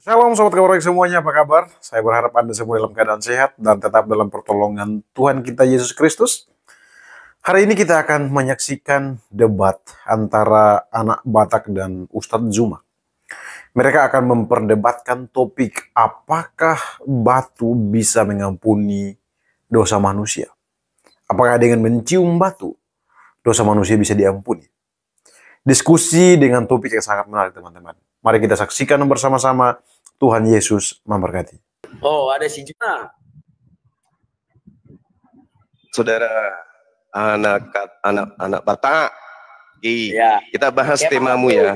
Shalom sobat kabar baik semuanya, apa kabar? Saya berharap Anda semua dalam keadaan sehat dan tetap dalam pertolongan Tuhan kita Yesus Kristus. Hari ini kita akan menyaksikan debat antara anak Batak dan Ustadz Zuma. Mereka akan memperdebatkan topik apakah batu bisa mengampuni dosa manusia. Apakah dengan mencium batu, dosa manusia bisa diampuni? Diskusi dengan topik yang sangat menarik teman-teman. Mari kita saksikan bersama-sama. Tuhan Yesus memberkati. Oh, ada si Juna. Saudara anak Batak. Ya. Kita bahas Kayak temamu mana, ya.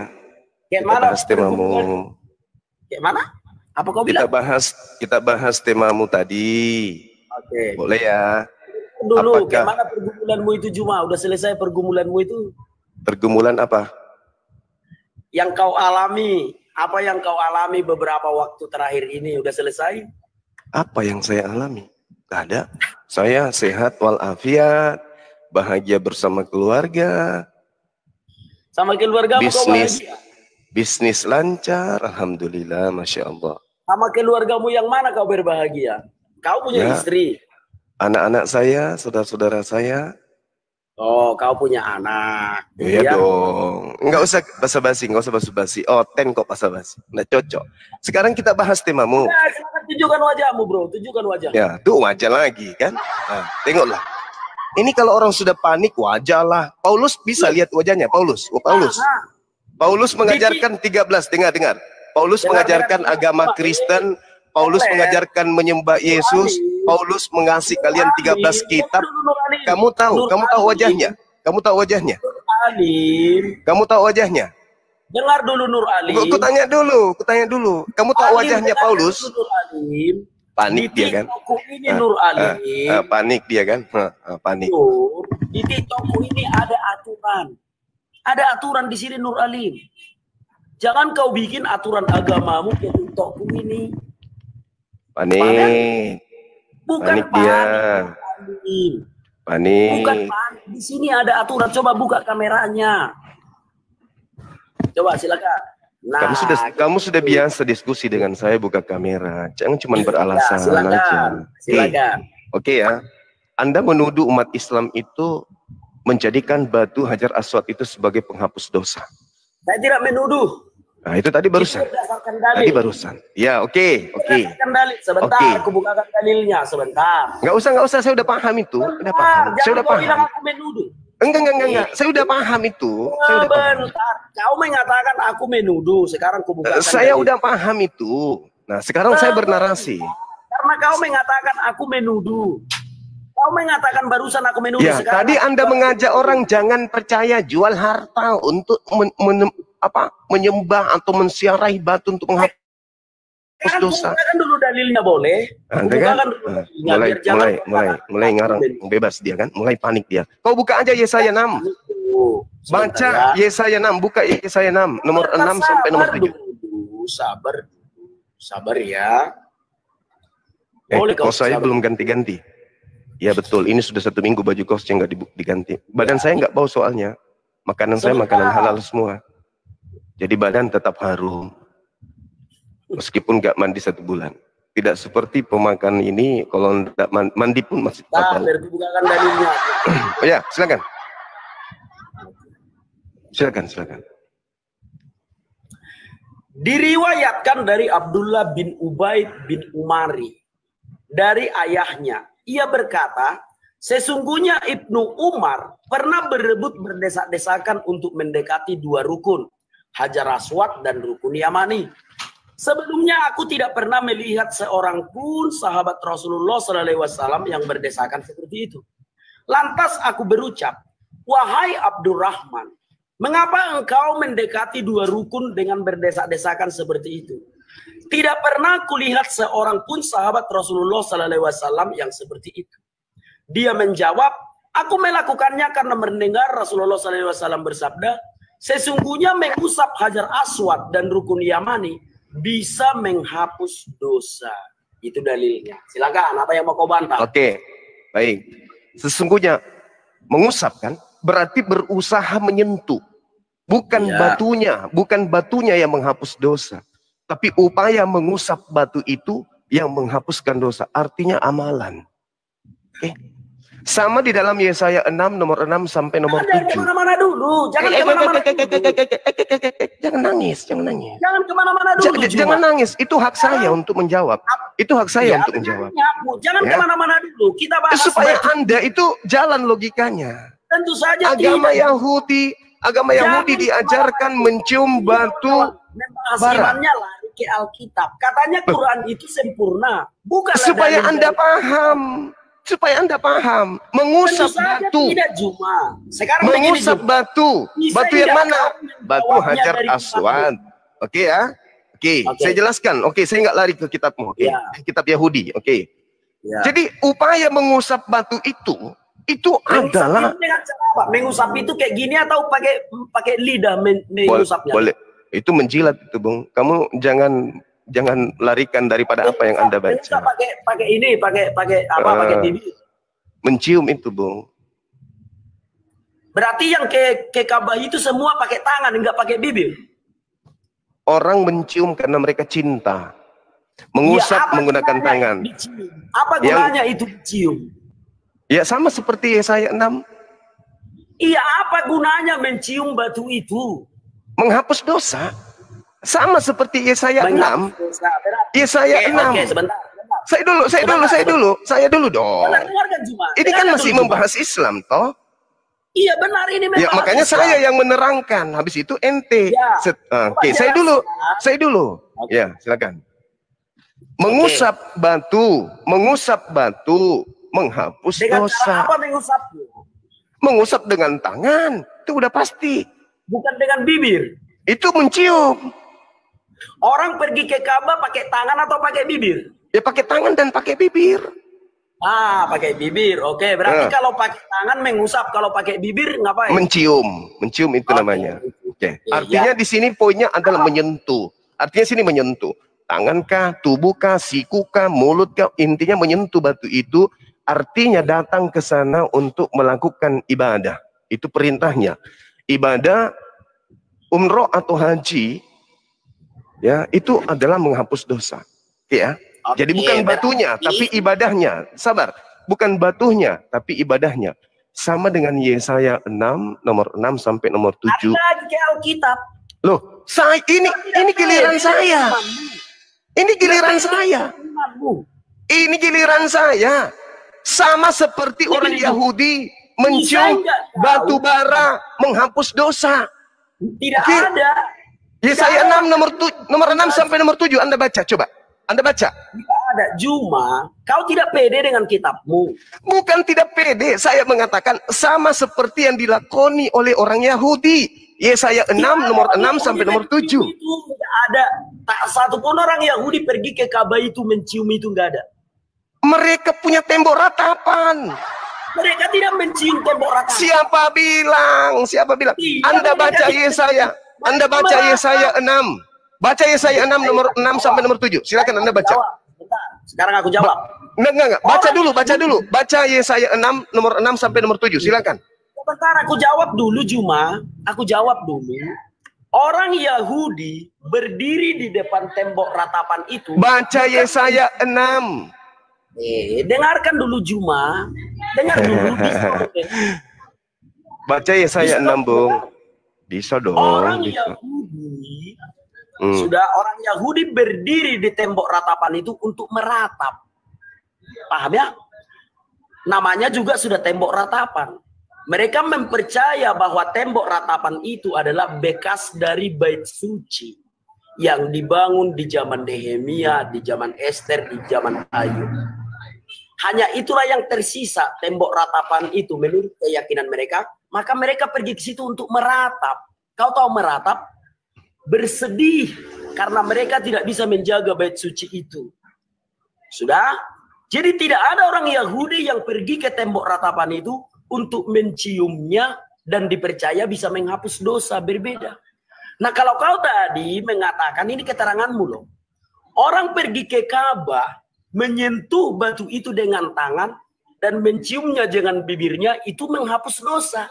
Kayak Kita mana bahas temamu. Kayak mana? Apa kau bilang? Kita bahas temamu tadi. Oke. Boleh ya. Dulu, kayak mana pergumulanmu itu Juma? Udah selesai pergumulanmu itu? Pergumulan apa? Yang kau alami. Apa yang kau alami beberapa waktu terakhir ini? Udah selesai? Apa yang saya alami? Gak ada. Saya sehat walafiat, bahagia bersama keluarga. Sama keluargamu kau bahagia? Bisnis lancar, alhamdulillah, masya Allah. Sama keluargamu yang mana kau berbahagia? Kau punya istri? Anak-anak saya, saudara-saudara saya. Oh, kau punya anak. Iya dong. Enggak usah basa-basi, enggak usah basa-basi. Oh, kok basa-basi. Nggak cocok. Sekarang kita bahas temamu. Nah, silakan tunjukkan wajahmu, bro. Tunjukkan wajah. Ya, tuh wajah lagi kan. Nah, tengoklah. Ini kalau orang sudah panik, wajah lah. Paulus bisa lihat wajahnya. Paulus mengajarkan 13. Dengar. Paulus mengajarkan agama Kristen. Paulus mengajarkan menyembah Yesus. Paulus mengasih kalian 13 kitab. Kamu tahu wajahnya? Kamu tahu wajahnya? Kamu tahu wajahnya? Dengar dulu Nur Alim. Aku tanya dulu. Kamu tahu wajahnya Paulus? Panik dia kan? Ini Nur Alim. Panik dia kan? Panik. Di TikTokku ini ada aturan. Ada aturan di sini Nur Alim. Jangan kau bikin aturan agamamu ke TikTokku ini. Panik. Bukan panik. Bukan panik. Di sini ada aturan. Coba buka kameranya. Coba silakan. Nah, kamu sudah biasa diskusi dengan saya buka kamera. Jangan cuma beralasan aja. Silakan. Oke ya. Anda menuduh umat Islam itu menjadikan batu Hajar Aswad itu sebagai penghapus dosa. Saya tidak menuduh. Nah, itu tadi barusan. Ya, oke. Sebentar, aku bukakan dalilnya sebentar. Nggak usah, saya udah paham itu. Saya udah paham. Bilang aku menuduh. Enggak. Saya udah paham itu. Bentar. Kau mengatakan aku menuduh. Sekarang aku bukakan. Saya udah paham itu. Nah, sekarang saya bernarasi. Karena kau mengatakan aku menuduh. Kau mengatakan barusan aku menuduh. Ya, tadi Anda mengajak orang jangan percaya jual harta untuk menyembah atau mensiarahi batu untuk menghapus dosa. Bukakan dulu dalilnya boleh. Anda kan mulai ngarang bebas dia kan, mulai panik dia. Kau buka aja Yesaya 6. Baca Yesaya 6, buka Yesaya 6 nomor 6 sampai nomor 7. Sabar ya. Kos saya belum ganti-ganti. Ya betul, ini sudah 1 minggu baju kosnya nggak diganti. Badan saya nggak bau soalnya. Makanan saya makanan halal semua. Jadi badan tetap harum. Meskipun nggak mandi 1 bulan. Tidak seperti pemakan ini, kalau tidak mandi pun masih tetap bau. Bukakan dalilnya. Oh ya, silakan. Silakan. Diriwayatkan dari Abdullah bin Ubaid bin Umari. Dari ayahnya. Ia berkata, sesungguhnya Ibnu Umar pernah berebut berdesak-desakan untuk mendekati 2 rukun. Hajar Aswad dan rukun Yamani. Sebelumnya aku tidak pernah melihat seorang pun sahabat Rasulullah SAW yang berdesakan seperti itu. Lantas aku berucap, wahai Abdurrahman, mengapa engkau mendekati 2 rukun dengan berdesak-desakan seperti itu? Tidak pernah kulihat seorang pun sahabat Rasulullah SAW yang seperti itu. Dia menjawab, aku melakukannya karena mendengar Rasulullah SAW bersabda, sesungguhnya mengusap Hajar Aswad dan rukun Yamani bisa menghapus dosa. Itu dalilnya. Silakan, apa yang mau kau bantah? Oke, baik. Sesungguhnya mengusap kan berarti berusaha menyentuh. Bukan batunya yang menghapus dosa. Tapi upaya mengusap batu itu yang menghapuskan dosa. Artinya amalan. Oke. Sama di dalam Yesaya 6 nomor 6 sampai nomor 7. Jangan kemana-mana dulu. Jangan kemana-mana dulu. Jangan nangis, jangan nangis. Jangan kemana-mana dulu. Jangan nangis. Itu hak saya untuk menjawab. Itu hak saya untuk menjawab. Jangan kemana-mana dulu. Kita bahas supaya Anda itu jalan logikanya. Tentu saja Agama Yahudi diajarkan mencium batu bara. Lari ke Alkitab. Katanya Quran itu sempurna. Bukan supaya Anda paham. Supaya Anda paham, mengusap batu. Tidak cuma. Sekarang mengusap batu. Batu yang mana? Batu Hajar Aswad. Oke ya? Oke, saya jelaskan. Oke, saya nggak lari ke kitabmu. Oke, kitab Yahudi. Oke. Ya. Jadi upaya mengusap batu itu adalah mengusap itu kayak gini atau pakai lidah mengusapnya? Boleh. Itu menjilat itu, Bung. Kamu jangan larikan daripada apa yang Anda baca. Pakai bibir. Mencium itu, Bung. Berarti yang ke Ka'bah itu semua pakai tangan, enggak pakai bibir. Orang mencium karena mereka cinta. Mengusap menggunakan tangan. Apa gunanya itu dicium? Ya sama seperti Yesaya 6. Iya, apa gunanya mencium batu itu? Menghapus dosa. Sama seperti Yesaya 6. Yesaya 6. Oke, sebentar. Saya dulu dong. Ini kan masih membahas Islam, toh? Iya benar, ini membahas makanya Islam. Saya yang menerangkan. Habis itu ente. Ya. Oke, saya dulu. Ya, silakan. Mengusap batu, menghapus dengan dosa. cara apa mengusapnya? Mengusap dengan tangan, itu udah pasti. Bukan dengan bibir. Itu mencium. Orang pergi ke Ka'bah pakai tangan atau pakai bibir? Ya pakai tangan dan pakai bibir. Pakai bibir. Oke, berarti kalau pakai tangan mengusap, kalau pakai bibir ngapain? Mencium itu namanya. Oke. Artinya di sini poinnya adalah menyentuh. Artinya sini menyentuh. Tangankah, tubuhkah, sikukah, mulutkah, intinya menyentuh batu itu. Artinya datang ke sana untuk melakukan ibadah. Itu perintahnya. Ibadah umroh atau haji, ya itu adalah menghapus dosa. Ya. Jadi bukan batunya, tapi ibadahnya. Sabar. Bukan batunya, tapi ibadahnya. Sama dengan Yesaya 6 nomor 6 sampai nomor 7. Ada di Alkitab. Loh, ini giliran saya. Ini giliran saya. Ini giliran saya. Sama seperti orang Yahudi mencium batu bara menghapus dosa. Tidak ada. Yesaya 6 nomor 6 sampai nomor 7 Anda baca, coba. Anda baca. Tidak ada. Cuma kau tidak pede dengan kitabmu. Bukan tidak pede, saya mengatakan sama seperti yang dilakoni oleh orang Yahudi. Yesaya 6 nomor 6 sampai nomor 7. Itu tidak ada. Tak satu pun orang Yahudi pergi ke Ka'bah itu mencium itu enggak ada. Mereka punya tembok ratapan. Mereka tidak mencium tembok ratapan. Siapa bilang? Anda baca Yesaya. Anda baca Yesaya 6. Baca Yesaya 6 nomor 6 sampai nomor 7. Silakan Anda baca. Bentar. Sekarang aku jawab. Enggak. Baca dulu. Baca Yesaya 6 nomor 6 sampai nomor 7. Silakan. Sebentar, aku jawab dulu Juma. Aku jawab dulu. Orang Yahudi berdiri di depan tembok ratapan itu. Baca Yesaya 6. Dengarkan dulu Juma. Dengar dulu. Baca Yesaya 6, Bung. Bisa dong. Orang Yahudi orang Yahudi berdiri di tembok ratapan itu untuk meratap. Paham ya? Namanya juga sudah tembok ratapan. Mereka mempercaya bahwa tembok ratapan itu adalah bekas dari bait suci yang dibangun di zaman Nehemia, di zaman Esther, di zaman Ayub. Hanya itulah yang tersisa tembok ratapan itu menurut keyakinan mereka. Maka mereka pergi ke situ untuk meratap. Kau tahu meratap? Bersedih karena mereka tidak bisa menjaga bait suci itu. Sudah? Jadi tidak ada orang Yahudi yang pergi ke tembok ratapan itu untuk menciumnya dan dipercaya bisa menghapus dosa. Berbeda. Nah kalau kau tadi mengatakan, ini keteranganmu loh. Orang pergi ke Ka'bah, menyentuh batu itu dengan tangan dan menciumnya dengan bibirnya, itu menghapus dosa.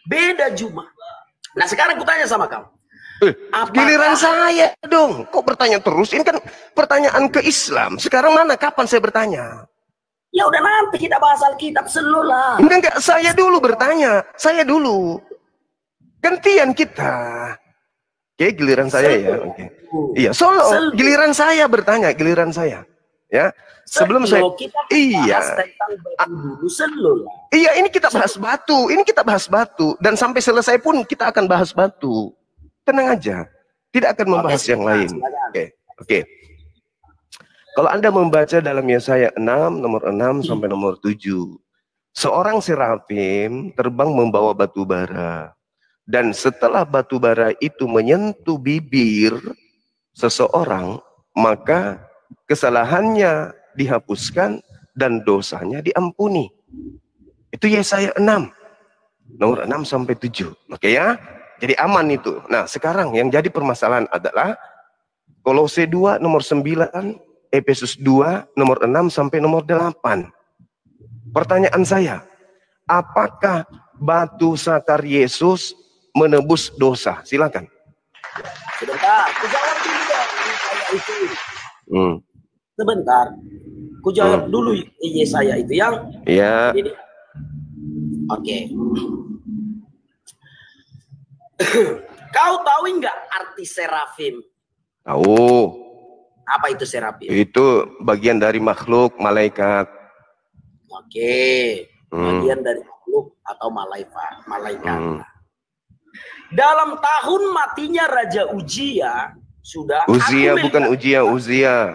Beda Juma. Nah sekarang aku tanya sama kamu. Giliran saya dong. Kok bertanya terus? Ini kan pertanyaan ke Islam. Sekarang mana? Kapan saya bertanya? Ya udah nanti kita bahas Alkitab lah. Enggak. Saya dulu bertanya. Saya dulu. Gantian kita. Oke, giliran saya ya. Oke. Iya, solo. Giliran saya bertanya. Giliran saya. Ya. Sebelum saya. Iya. Iya, ini kita bahas batu. Ini kita bahas batu. Dan sampai selesai pun kita akan bahas batu. Tenang aja, tidak akan membahas yang lain. Oke. Kalau Anda membaca dalam Yesaya 6, nomor 6 sampai nomor 7. Seorang serafim terbang membawa batu bara. Dan setelah batu bara itu menyentuh bibir seseorang, maka kesalahannya dihapuskan dan dosanya diampuni. Itu Yesaya 6, nomor 6 sampai 7. Oke ya? Jadi aman itu. Nah, sekarang yang jadi permasalahan adalah Kolose 2 nomor 9, Efesus 2 nomor 6 sampai nomor 8. Pertanyaan saya, apakah batu sakar Yesus menebus dosa? Silakan. Sebentar, ku jawab dulu Yesaya itu. Sebentar, ku jawab dulu Yesaya itu yang. Iya. Oke. Kau tahu nggak arti serafim? Tahu. Apa itu serafim? Itu bagian dari makhluk malaikat. Oke, bagian dari makhluk atau malaikat. Dalam tahun matinya Raja Uzia sudah. Uzia bukan Uzia.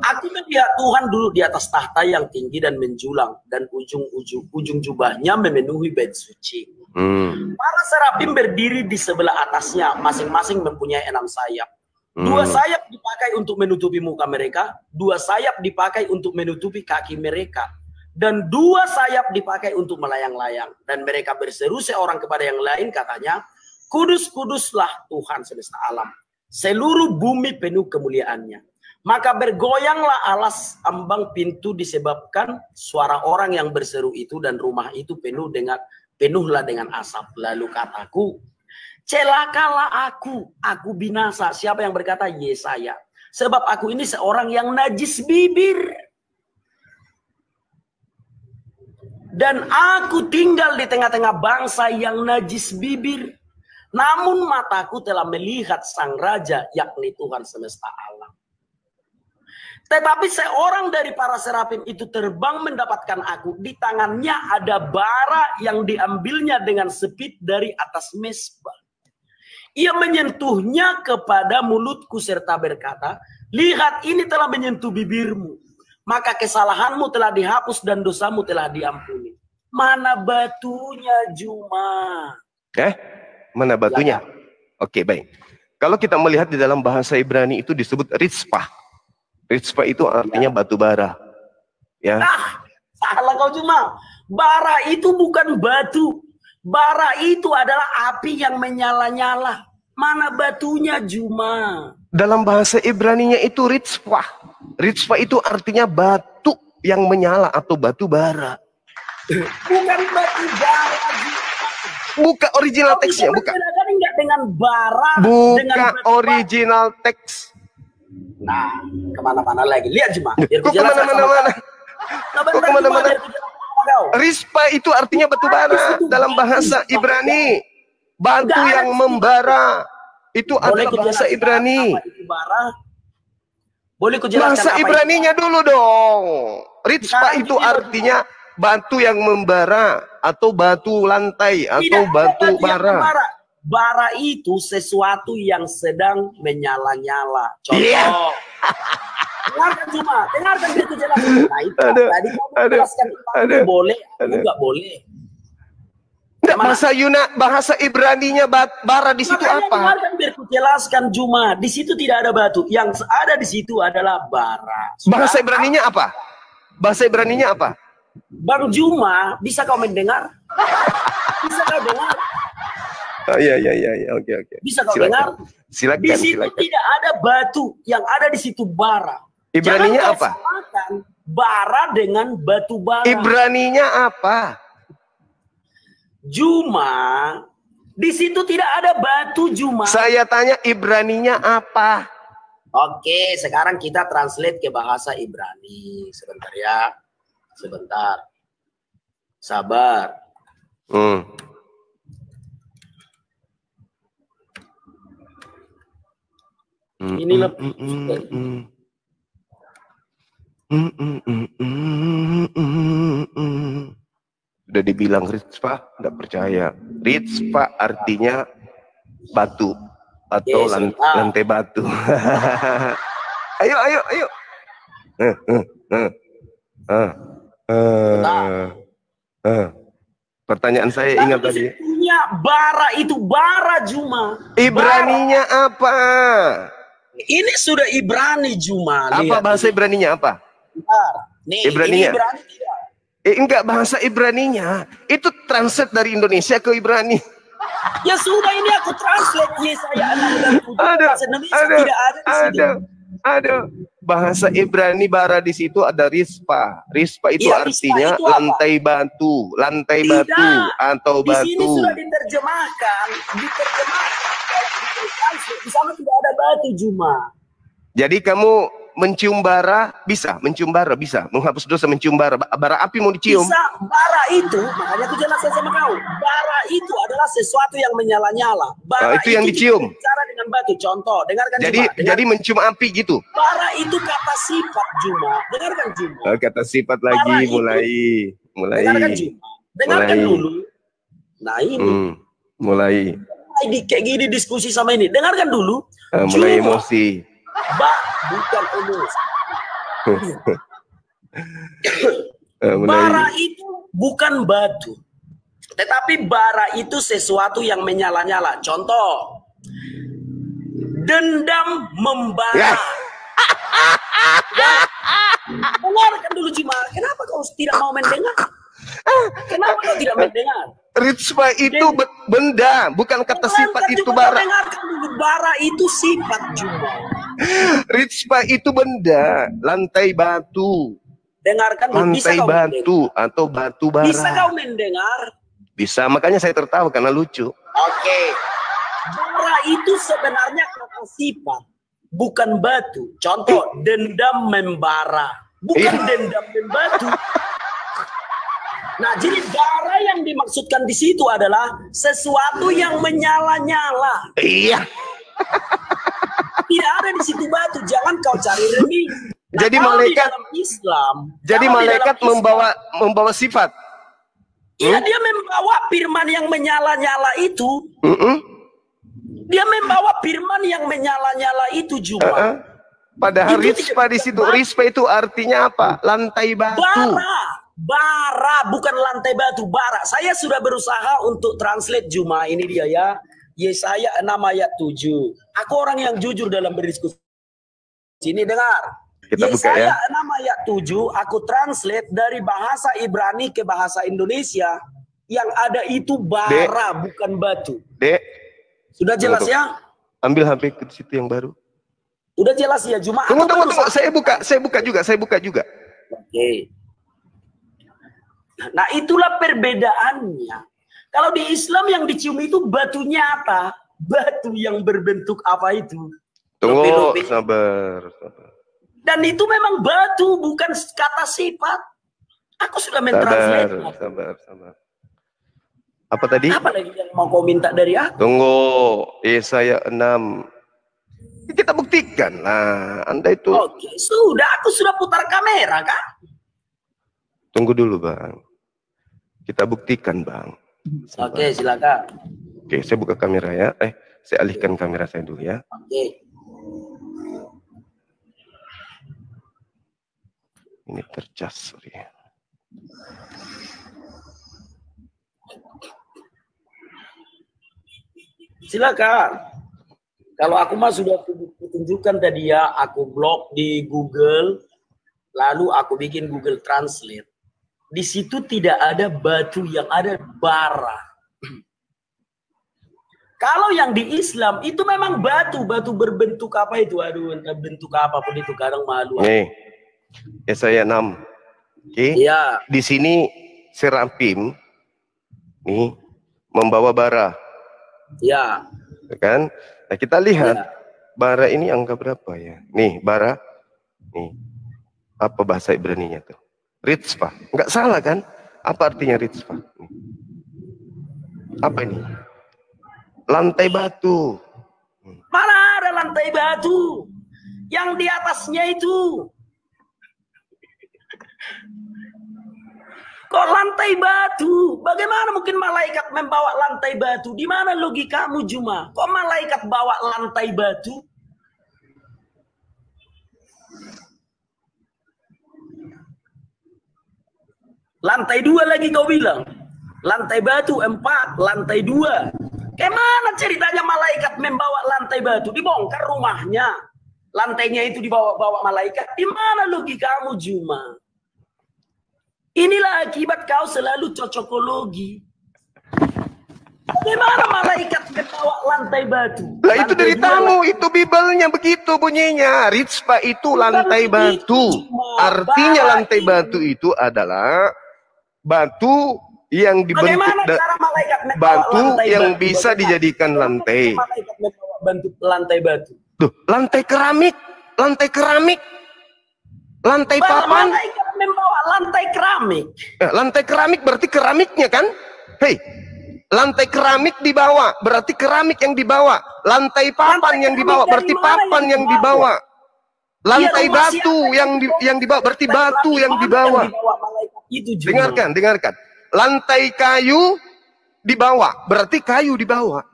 Aku melihat Tuhan dulu di atas tahta yang tinggi dan menjulang, dan ujung jubahnya memenuhi bait suci. Para serafim berdiri di sebelah atasnya, masing-masing mempunyai 6 sayap. 2 sayap dipakai untuk menutupi muka mereka, 2 sayap dipakai untuk menutupi kaki mereka, dan 2 sayap dipakai untuk melayang-layang. Dan mereka berseru seorang kepada yang lain, katanya, Kudus, kuduslah Tuhan semesta alam, seluruh bumi penuh kemuliaannya. Maka bergoyanglah alas ambang pintu disebabkan suara orang yang berseru itu, dan rumah itu penuhlah dengan asap. Lalu kataku, celakalah aku binasa. Siapa yang berkata? Yesaya. Sebab aku ini seorang yang najis bibir, dan aku tinggal di tengah-tengah bangsa yang najis bibir. Namun mataku telah melihat sang raja, yakni Tuhan semesta alam. Tetapi seorang dari para serafim itu terbang mendapatkan aku. Di tangannya ada bara yang diambilnya dengan sepit dari atas mezbah. Ia menyentuhnya kepada mulutku serta berkata, lihat, ini telah menyentuh bibirmu. Maka kesalahanmu telah dihapus dan dosamu telah diampuni. Mana batunya, Juma? Mana batunya? Oke, baik. Kalau kita melihat di dalam bahasa Ibrani itu disebut Rizpah. Rizpah itu artinya batu bara. Ya. Salah kau, Juma. Bara itu bukan batu. Bara itu adalah api yang menyala-nyala. Mana batunya, Juma? Dalam bahasa Ibraninya itu Rizpah. Rizpah itu artinya batu yang menyala atau batu bara. Bukan batu bara, Juma. Buka original teksnya, buka. Enggak dengan bara. Buka dengan original teks. Nah, kemana-mana lagi. Lihat, Juma. Kok kemana-mana? Kok kemana-mana? Rizpah itu artinya batu bara dalam bahasa Ibrani. Batu yang membara. Itu adalah bahasa Ibrani. Boleh kujelaskan bahasa Ibraninya dulu dong. Rizpah itu artinya batu yang membara, atau batu lantai, atau batu bara. Bara itu sesuatu yang sedang menyala-nyala. Contoh. Dengarkan, Juma. Dengarkan itu jelaskan. Nah, itu tadi kamu jelaskan itu boleh, enggak boleh. Bahasa Ibraninya bara di situ apa? Dengarkan biar ku jelaskan, Juma. Di situ tidak ada batu. Yang ada di situ adalah bara. Bahasa Ibraninya apa? Bahasa Ibraninya apa? Bang Juma, bisa kau mendengar? Bisa kau dengar? Oh, iya, oke. Bisa kau dengar? Silakan. Di situ tidak ada batu, yang ada di situ bara. Ibraninya apa? Bara dengan batu bara. Ibraninya apa? Juma, Di situ tidak ada batu, Juma. Saya tanya Ibraninya apa? Oke, sekarang kita translate ke bahasa Ibrani. Sebentar ya. Sebentar. Sabar. Ini lebih. Udah dibilang Ritspa, nggak percaya. Ritspa artinya batu atau lantai batu. Ayo. Pertanyaan saya ingat tadi. Bara itu bara, Juma. Ibraninya apa? Ini sudah Ibrani, Juma. Apa bahasa Ibraninya apa? Nih, Ibraninya. ini Ibrani tidak. Enggak, bahasa Ibraninya. Itu translate dari Indonesia ke Ibrani. Ya sudah, ini aku translate. Yesaya 6 bahasa Indonesia tidak ada di situ. Ada. Bahasa Ibrani bara di situ ada rispa. Rispa itu Ya, artinya itu lantai batu, lantai tidak. batu atau batu. Di sini sudah diterjemahkan. Di sana tidak ada batu, Juma. Jadi kamu mencium bara bisa, menghapus dosa mencium bara api mau dicium. Bisa, bara itu, makanya aku jelaskan sama kau. Bara itu adalah sesuatu yang menyala-nyala. Bara itu yang dicium. Bicara dengan batu, contoh, dengarkan Juma. Jadi mencium api gitu. Bara itu kata sifat, Juma. Dengarkan, Juma. Kata sifat lagi, mulai. Dengarkan, Juma. Dengarkan dulu. Nah ini. Mulai. Kayak gini diskusi sama ini. Dengarkan dulu. Mulai emosi. Bukan emosi. Bara itu bukan batu. Tetapi bara itu sesuatu yang menyala-nyala. Contoh. Dendam membara. Dengarkan dulu, Juma. Kenapa kau tidak mau mendengar? Kenapa kau tidak mendengar? Ritspa itu benda, bukan kata sifat itu bara. Dengarkan dulu, bara itu sifat, Juma. Ritspa itu benda, lantai batu. Dengarkan, lantai batu atau batu bara. Bisa kau mendengar? Bisa, makanya saya tertawa karena lucu. Oke. Bara itu sebenarnya kata sifat, bukan batu. Contoh, dendam membara, bukan dendam membatu. Nah, jadi bara yang dimaksudkan di situ adalah sesuatu yang menyala-nyala. Iya. Tidak ada di situ batu. Jangan kau cari reming. Nah, jadi malaikat dalam Islam. Jadi malaikat membawa sifat. Iya, dia membawa firman yang menyala-nyala itu. Dia membawa firman yang menyala-nyala itu juga. Padahal rispa di situ. Rispa itu artinya apa? Lantai batu. Bara, bukan lantai batu, bara. Saya sudah berusaha untuk translate, Juma. Ini dia ya. Yesaya 6 ayat 7. Aku orang yang jujur dalam berdiskusi. Sini dengar. Kita buka ya. Yesaya 6 ayat 7, aku translate dari bahasa Ibrani ke bahasa Indonesia. Yang ada itu bara, bukan batu. Dek. Sudah jelas ya? Ambil HP ke situ yang baru. Udah jelas ya, Juma. Tunggu. Saya buka juga. Oke. Nah, itulah perbedaannya. Kalau di Islam yang dicium itu batu nyata, batu yang berbentuk apa itu? Tunggu, sabar. Dan itu memang batu, bukan kata sifat. Aku sudah mentranslate. Sabar. Apa tadi? Apa lagi yang mau kau minta dari aku? Tunggu, Yesaya 6. Kita buktikan lah, Anda itu. Oke, sudah. Aku sudah putar kamera, kan? Tunggu dulu, Bang. Kita buktikan, Bang. Oke, silakan. Oke, saya buka kamera ya. Saya alihkan kamera saya dulu ya. Oke. Ini tercas, sorry. Silakan. Kalau aku mah sudah tunjukkan tadi ya, aku blog di Google, lalu aku bikin Google Translate. Di situ tidak ada batu, yang ada bara. Kalau yang di Islam itu memang batu berbentuk apa itu? Aduh, bentuk apapun itu kadang malu. Nih, Yesaya 6. Oke. Iya. Di sini Serapim nih membawa bara. Ya. Kan? Nah, kita lihat Ya. bara ini angka berapa ya? Nih, bara. Nih. Apa bahasa Ibraninya tuh? Ritzpah. Enggak salah kan? Apa artinya ritzpah? Apa ini? Lantai batu. Mana ada lantai batu? Yang di atasnya itu. Kok lantai batu? Bagaimana mungkin malaikat membawa lantai batu? Di mana logikamu, Juma? Kok malaikat bawa lantai batu? Lantai 2 lagi kau bilang. Lantai batu 4, lantai 2. Kemana ceritanya malaikat membawa lantai batu? Dibongkar rumahnya. Lantainya itu dibawa-bawa malaikat. Di mana logikamu, Juma? Inilah akibat kau selalu cocokologi. Bagaimana malaikat membawa lantai batu? Lah itu dari tamu, itu Bibelnya begitu bunyinya. Ritzpah itu lantai batu. Artinya lantai batu itu adalah batu yang dibentuk batu yang bisa dijadikan lantai. Malaikat membawa bentuk lantai batu. Tuh, lantai keramik, lantai papan. Malaikat membawa lantai keramik. Lantai keramik berarti keramiknya kan? Hei, lantai keramik dibawa, berarti keramik yang dibawa. Lantai papan yang dibawa, berarti papan yang dibawa. Lantai batu yang dibawa, berarti batu yang dibawa. Dengarkan. Lantai kayu dibawa, berarti kayu dibawa.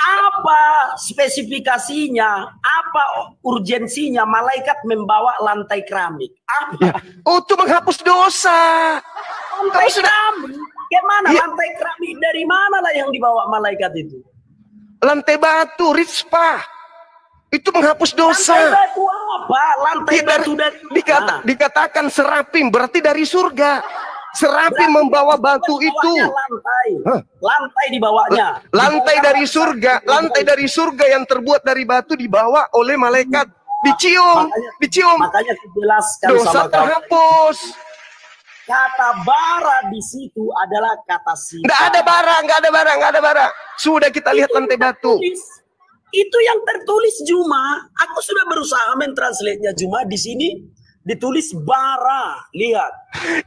Apa spesifikasinya? Apa urgensinya malaikat membawa lantai keramik? Apa? Ya. Untuk menghapus dosa. Lantai keramik? Bagaimana lantai keramik? Dari mana lah yang dibawa malaikat itu? Lantai batu, ritzpah. Itu menghapus dosa. Lantai batu apa? Lantai batu dari dikatakan serapim, berarti dari surga. Serapim membawa batu itu. Lantai dibawanya. Lantai dari surga yang terbuat dari batu dibawa oleh malaikat. Dicium. Makanya dijelaskan dosa sama terhapus. Kata bara di situ adalah kata sifat. Nggak ada bara. Sudah kita lihat lantai batu. Itu yang tertulis, Juma. Aku sudah berusaha mentranslate-nya, Juma. Di sini ditulis bara. Lihat.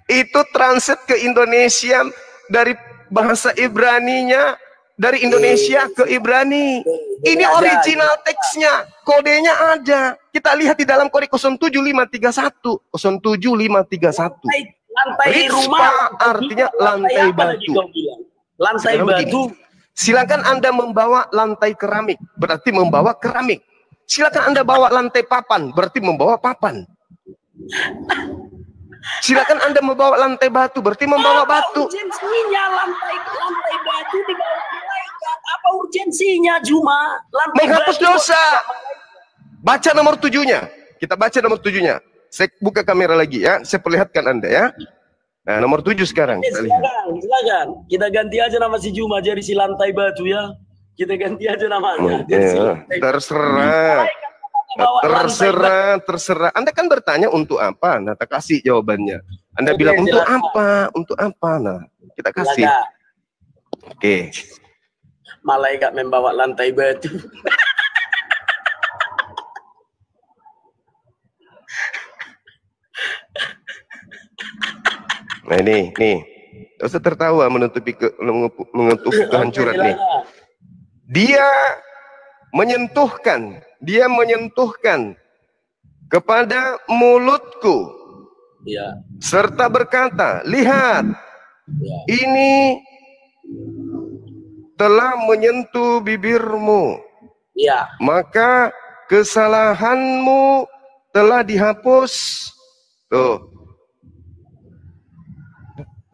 Itu translate ke Indonesia dari bahasa Ibraninya, dari Indonesia ke Ibrani. Ini original teksnya, kodenya ada. Kita lihat di dalam kode 07531. 07531. Lantai rumah artinya lantai batu. Lantai batu. Silakan Anda membawa lantai keramik, berarti membawa keramik. Silakan Anda bawa lantai papan, berarti membawa papan. Silakan Anda membawa lantai batu, berarti membawa batu. Apa urgensinya lantai batu dibawa malaikat? Apa urgensinya, Juma? Menghapus dosa. Baca nomor 7-nya. Kita baca nomor 7-nya. Saya buka kamera lagi ya, saya perlihatkan Anda ya. Nah, nomor 7 sekarang. Silakan. Kita ganti aja nama si Juma jadi si lantai batu ya. Kita ganti aja namanya. Terserah. Anda kan bertanya untuk apa? Nah, kita kasih jawabannya. Anda bilang untuk apa? Untuk apa? Nah, kita kasih. Oke. Malaikat membawa lantai batu. Nah ini, tidak usah tertawa menutupi kehancuran nih. Dia menyentuhkan kepada mulutku, serta berkata, lihat, ini telah menyentuh bibirmu, maka kesalahanmu telah dihapus. Tuh.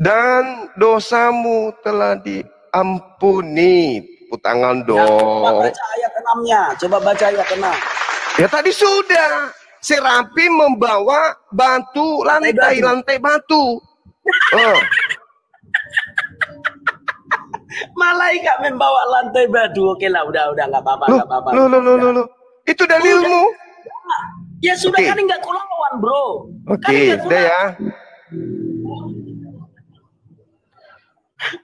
Dan dosamu telah diampuni. Tangan dong. Coba baca ayat 6-nya. Coba baca ayat 6. Ya tadi sudah. Serapim membawa batu, lantai batu. Malaikat membawa lantai batu. Oke lah, udah nggak apa-apa. Loh. Itu dalilmu. Ya sudah, kan nggak kulawan, bro. Oke, udah ya.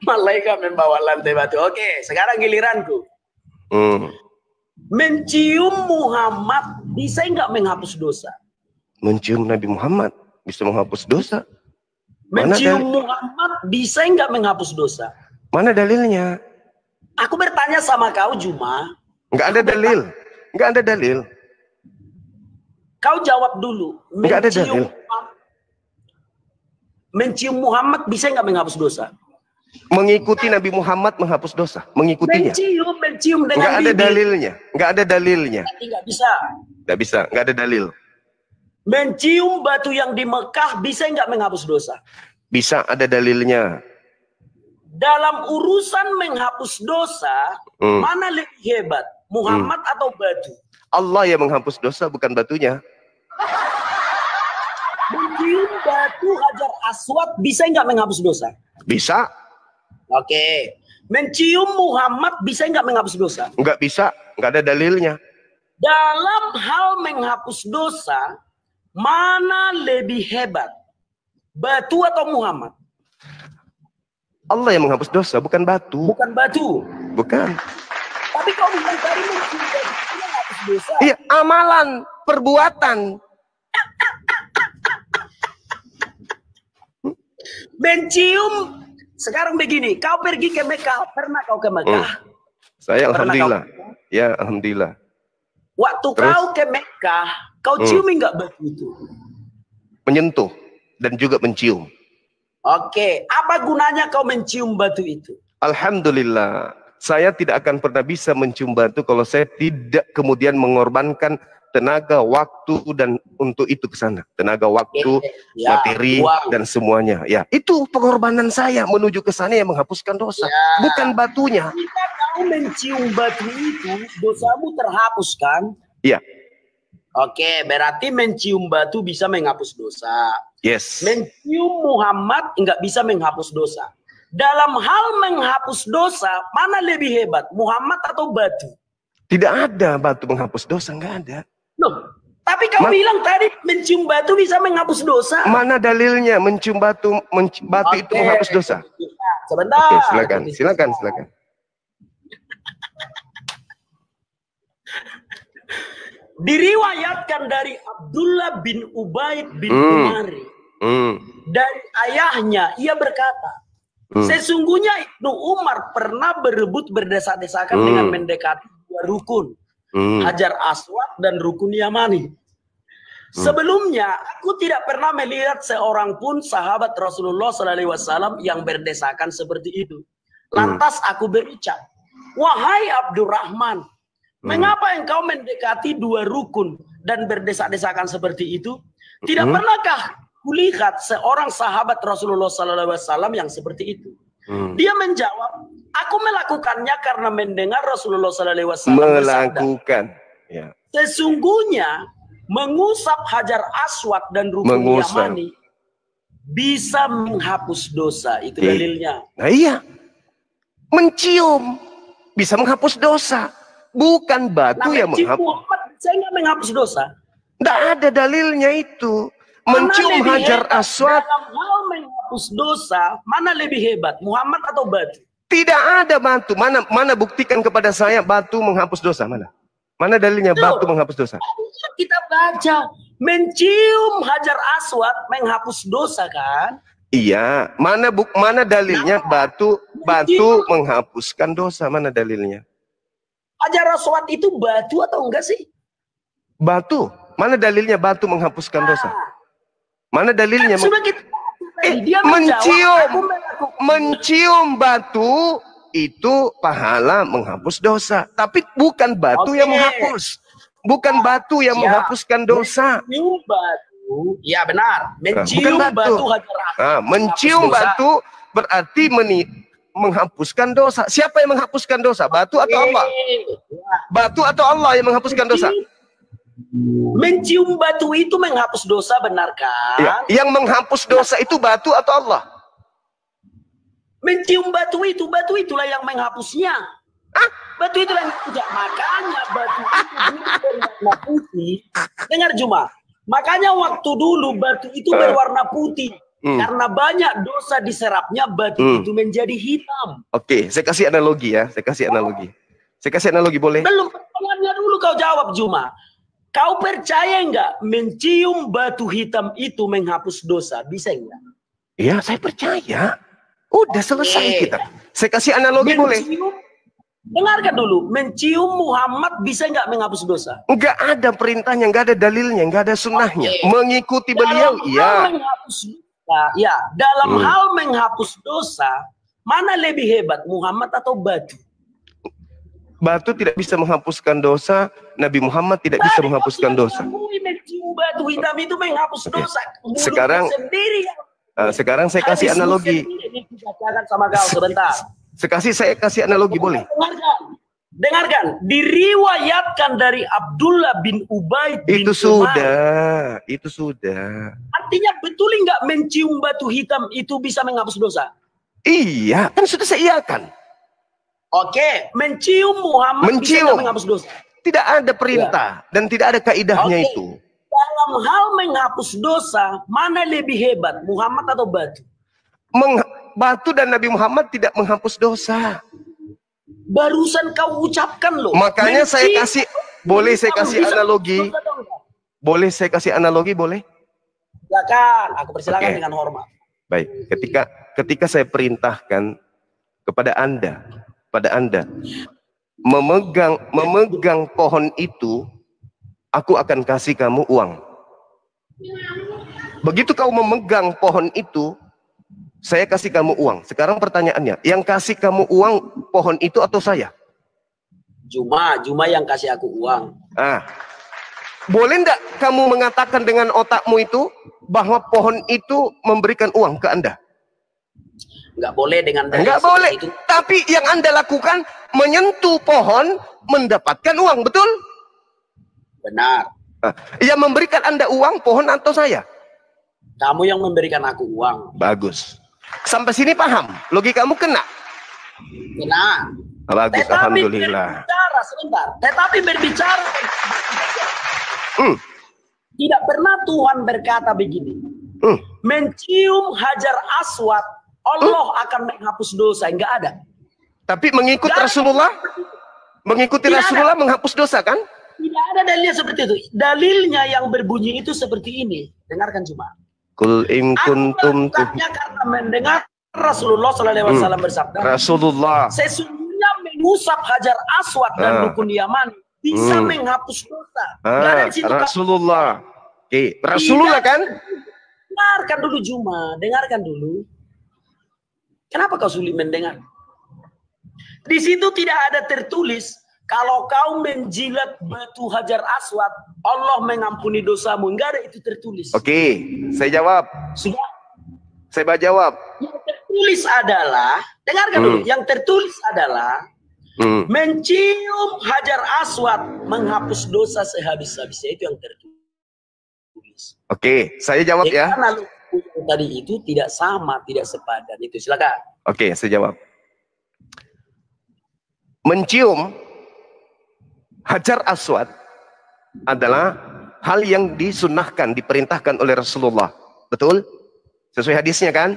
Malaikat membawa lantai batu. Oke, sekarang giliranku. Mencium Muhammad bisa nggak menghapus dosa? Mencium Nabi Muhammad bisa menghapus dosa. Mencium Muhammad bisa nggak menghapus dosa? Mana dalilnya? Aku bertanya sama kau, Juma. Nggak ada dalil. Nggak ada dalil. Kau jawab dulu. Nggak ada dalil. Mencium Muhammad bisa nggak menghapus dosa? Mengikuti Nabi Muhammad menghapus dosa. Mengikutinya. Mencium dengan nggak ada dalilnya. Nggak ada dalilnya. Nggak bisa. Nggak bisa. Nggak ada dalil. Mencium batu yang di Mekah bisa nggak menghapus dosa? Bisa, ada dalilnya. Dalam urusan menghapus dosa, mana lebih hebat? Muhammad atau batu? Allah yang menghapus dosa, bukan batunya. Mencium batu Hajar Aswad bisa nggak menghapus dosa? Bisa. Oke. Mencium Muhammad bisa nggak menghapus dosa? Nggak bisa, nggak ada dalilnya. Dalam hal menghapus dosa, mana lebih hebat? Batu atau Muhammad? Allah yang menghapus dosa, bukan batu. Bukan batu. Bukan. Tapi kau bilang tadi mencium batu menghapus dosa. Iya, amalan, perbuatan. Mencium. Sekarang begini, kau pergi ke Mekah, pernah kau ke Mekah? Saya alhamdulillah. Ya, alhamdulillah. Waktu kau ke Mekah, kau ciumi nggak batu itu? Menyentuh dan juga mencium. Oke, apa gunanya kau mencium batu itu? Alhamdulillah, saya tidak akan pernah bisa mencium batu kalau saya tidak kemudian mengorbankan tenaga, waktu, dan untuk itu ke sana. Tenaga, waktu, materi, dan semuanya. Ya, itu pengorbanan saya menuju ke sana yang menghapuskan dosa, bukan batunya. Jika kau mencium batu itu, dosamu terhapus kan? Iya. Oke, berarti mencium batu bisa menghapus dosa. Yes. Mencium Muhammad nggak bisa menghapus dosa. Dalam hal menghapus dosa, mana lebih hebat, Muhammad atau batu? Tidak ada batu menghapus dosa, nggak ada. Loh, tapi kau bilang tadi mencium batu bisa menghapus dosa. Mana dalilnya mencium batu, itu menghapus dosa? Sebentar. Oke, silakan. Diriwayatkan dari Abdullah bin Ubaid bin Umari. Dari ayahnya, ia berkata, sesungguhnya Ibnu Umar pernah berebut berdesak-desakan dengan mendekati dua rukun. Hajar Aswad dan rukun Yamani. Sebelumnya, aku tidak pernah melihat seorang pun sahabat Rasulullah SAW yang berdesakan seperti itu. Lantas aku berucap, wahai Abdurrahman, mengapa engkau mendekati dua rukun dan berdesak-desakan seperti itu? Tidak pernahkah kulihat seorang sahabat Rasulullah SAW yang seperti itu? Dia menjawab, aku melakukannya karena mendengar Rasulullah SAW melakukan. Ya. Sesungguhnya mengusap Hajar Aswad dan rukun Yamani bisa menghapus dosa. Itu dalilnya. Nah iya, mencium bisa menghapus dosa. Bukan batu yang menghapus. Muhammad saya nggak menghapus dosa. Tidak ada dalilnya itu. Mencium Hajar Aswad. Dalam hal menghapus dosa, mana lebih hebat, Muhammad atau batu? Tidak ada batu. Mana buktikan kepada saya batu menghapus dosa? Mana dalilnya batu menghapus dosa? Kita baca, mencium Hajar Aswad menghapus dosa kan? Iya. Mana dalilnya batu menghapuskan dosa? Mana dalilnya? Hajar Aswad itu batu atau enggak sih? Batu. Mana dalilnya batu menghapuskan dosa? Mana dalilnya? Sudah kita dia mencium batu itu pahala menghapus dosa, tapi bukan batu yang menghapus, bukan batu yang menghapuskan dosa. Mencium batu, ya benar. Mencium batu Hajar Aswad. Mencium batu berarti menghapuskan dosa. Siapa yang menghapuskan dosa? Batu atau Allah? Batu atau Allah yang menghapuskan dosa? Mencium batu itu menghapus dosa, benarkah? Ya. Yang menghapus dosa itu batu atau Allah? Mencium batu itulah yang menghapusnya. Batu itulah yang tidak. Makanya batu itu berwarna putih. Dengar Juma. Makanya waktu dulu batu itu berwarna putih. Karena banyak dosa diserapnya, batu itu menjadi hitam. Oke, saya kasih analogi ya. Saya kasih analogi boleh? Belum, pertanyaannya dulu kau jawab, Juma. Kau percaya nggak mencium batu hitam itu menghapus dosa? Bisa nggak? Iya, saya percaya. Udah selesai kita. Saya kasih analogi boleh? Dengarkan dulu. Mencium Muhammad bisa nggak menghapus dosa? Nggak ada perintahnya, nggak ada dalilnya, nggak ada sunnahnya. Mengikuti beliau, iya. Ya, dalam hal menghapus dosa, mana lebih hebat, Muhammad atau batu? Batu tidak bisa menghapuskan dosa, Nabi Muhammad tidak bisa menghapuskan dosa. Mencium batu hitam itu menghapus dosa. Sekarang saya kasih analogi. Saya kasih analogi boleh? Dengarkan, diriwayatkan dari Abdullah bin Ubaid bin Umar. Itu sudah. Artinya betul nggak mencium batu hitam itu bisa menghapus dosa? Iya, kan sudah saya iakan. Oke, mencium Muhammad bisa menghapus dosa? Tidak ada perintah dan tidak ada kaidahnya itu. Dalam hal menghapus dosa, mana lebih hebat, Muhammad atau batu? Batu dan Nabi Muhammad tidak menghapus dosa. Barusan kau ucapkan loh. Makanya saya kasih, boleh saya kasih analogi? Boleh saya kasih analogi, boleh? Silakan, aku persilakan dengan hormat. Baik, ketika saya perintahkan kepada Anda memegang pohon itu, aku akan kasih kamu uang. Begitu kau memegang pohon itu, saya kasih kamu uang. Sekarang pertanyaannya, yang kasih kamu uang pohon itu atau saya? Juma yang kasih aku uang. Boleh enggak kamu mengatakan dengan otakmu itu bahwa pohon itu memberikan uang ke Anda? Enggak boleh dengan dalil. Enggak boleh. Itu. Tapi yang Anda lakukan menyentuh pohon mendapatkan uang, betul? Benar. Yang memberikan Anda uang pohon atau saya? Kamu yang memberikan aku uang. Bagus. Sampai sini paham? Logikamu kena? Kena. Bagus, alhamdulillah. Tetapi berbicara tidak pernah Tuhan berkata begini. Mencium Hajar Aswad, Allah akan menghapus dosa. Enggak ada. Tapi mengikut Rasulullah? Mengikuti Rasulullah menghapus dosa kan? Tidak ada dalilnya seperti itu. Dalilnya yang berbunyi itu seperti ini. Dengarkan cuma. Kul in kuntum karena mendengar Rasulullah SAW bersabda, Rasulullah sesungguhnya mengusap Hajar Aswad dan rukun Yaman bisa menghapus dosa. Rasulullah. Oke, Rasulullah kan? Dengarkan dulu Juma, dengarkan dulu. Kenapa kau sulit mendengar? Di situ tidak ada tertulis kalau kau menjilat batu Hajar Aswad, Allah mengampuni dosamu. Enggak ada itu tertulis. Oke, saya jawab. Sudah. Saya jawab. Yang tertulis adalah, dengarkan dulu. Yang tertulis adalah mencium Hajar Aswad menghapus dosa sehabis-habisnya, itu yang tertulis. Oke, saya jawab ya. Karena tadi itu tidak sama, tidak sepadan. Itu silakan. Oke, saya jawab. Mencium Hajar Aswad adalah hal yang disunnahkan, diperintahkan oleh Rasulullah. Betul? Sesuai hadisnya kan?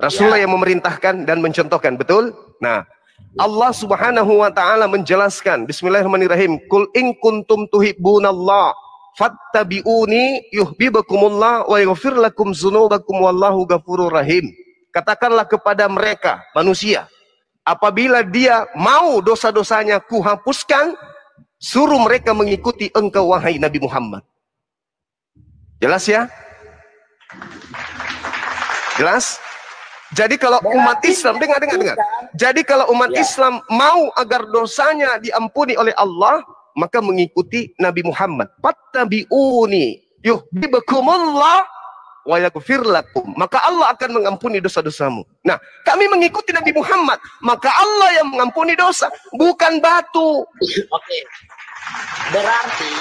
Rasulullah yang memerintahkan dan mencontohkan, betul? Nah, Allah Subhanahu wa taala menjelaskan, bismillahirrahmanirrahim, Qul in kuntum tuhibbunallah fattabi'uni yuhibbukumullah wa yaghfir lakum dzunubakum wallahu ghafurur rahim. Katakanlah kepada mereka, manusia, apabila dia mau dosa-dosanya kuhapuskan, suruh mereka mengikuti engkau wahai Nabi Muhammad. Jelas ya? Jelas? Jadi kalau umat Islam, dengar. Jadi kalau umat Islam mau agar dosanya diampuni oleh Allah, maka mengikuti Nabi Muhammad. Fattabi'uni yuhibbukumullah wa yaghfir lakum. Maka Allah akan mengampuni dosa-dosamu. Nah, kami mengikuti Nabi Muhammad, maka Allah yang mengampuni dosa, bukan batu. Oke. Berarti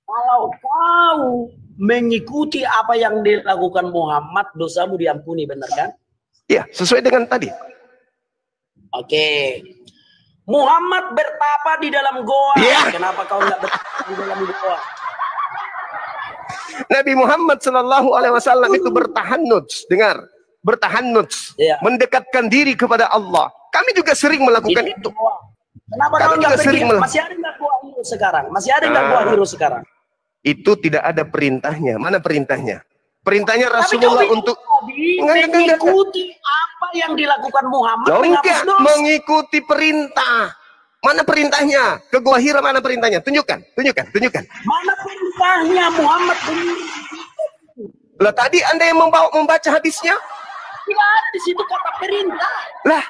kalau kau mengikuti apa yang dilakukan Muhammad, dosamu diampuni, benar kan? Iya, sesuai dengan tadi. Oke. Muhammad bertapa di dalam goa. Yeah. Kenapa kau nggak bertapa di dalam goa? Nabi Muhammad Shallallahu Alaihi Wasallam itu bertahannuts, dengar, bertahannuts, Iya. mendekatkan diri kepada Allah. Kami juga sering melakukan itu. Kenapa Kami kau juga nggak pergi? sering Masih ada nggak gua hero sekarang? Masih ada nggak gua hero sekarang? Itu tidak ada perintahnya. Mana perintahnya? Perintahnya Tapi Rasulullah kau untuk bilang tadi mengikuti apa yang dilakukan Muhammad, Loh, menghapus enggak, dosa. mengikuti perintah. Mana perintahnya? Ke Gua Hira mana perintahnya? Tunjukkan, tunjukkan, tunjukkan. Mana perintahnya Muhammad? Lah tadi Anda yang membaca hadisnya? Tidak ada di situ kata perintah. Lah.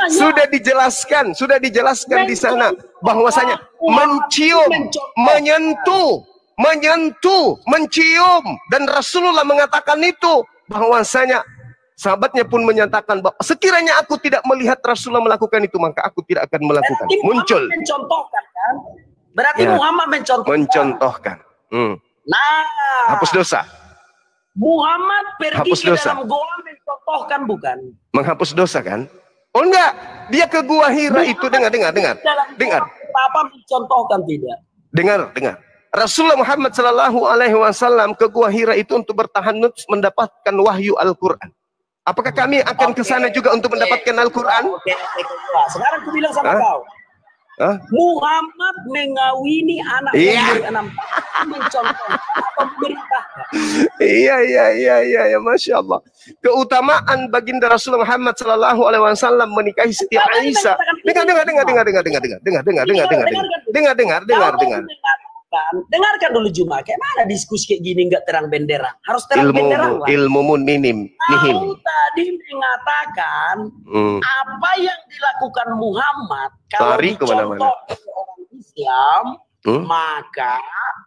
sudah dijelaskan di sana bahwasanya mencium, menyentuh, mencium, dan Rasulullah mengatakan itu bahwasanya sahabatnya pun menyatakan bahwa sekiranya aku tidak melihat Rasulullah melakukan itu maka aku tidak akan melakukan. Berarti Muncul. Muhammad mencontohkan kan? Berarti Ya. Muhammad mencontohkan. Nah, Hapus dosa. Muhammad pergi Hapus ke dosa. dalam goa mencontohkan bukan? Menghapus dosa kan? Oh enggak, dia ke Gua Hira itu dengar. Apa mencontohkan tidak? Dengar. Rasulullah Muhammad Sallallahu Alaihi Wasallam ke Gua Hira itu untuk bertahanut mendapatkan wahyu Al-Quran. Apakah kami akan ke sana juga untuk mendapatkan Al-Quran? Oke. Sekarang aku bilang sama kau. Muhammad mengawini anak umur 6 tahun mencontohkan atau memerintahkan. Iya, Masya Allah. Keutamaan baginda Rasulullah Muhammad Sallallahu Alaihi Wasallam menikahi Siti Aisyah. Dengar. Dengarkan dulu Juma. Kayak mana diskusi kayak gini nggak terang benderang? Harus terang benderang lah. Ilmumu nihim. Kau tadi mengatakan apa yang dilakukan Muhammad kalau dicontoh oleh orang Islam maka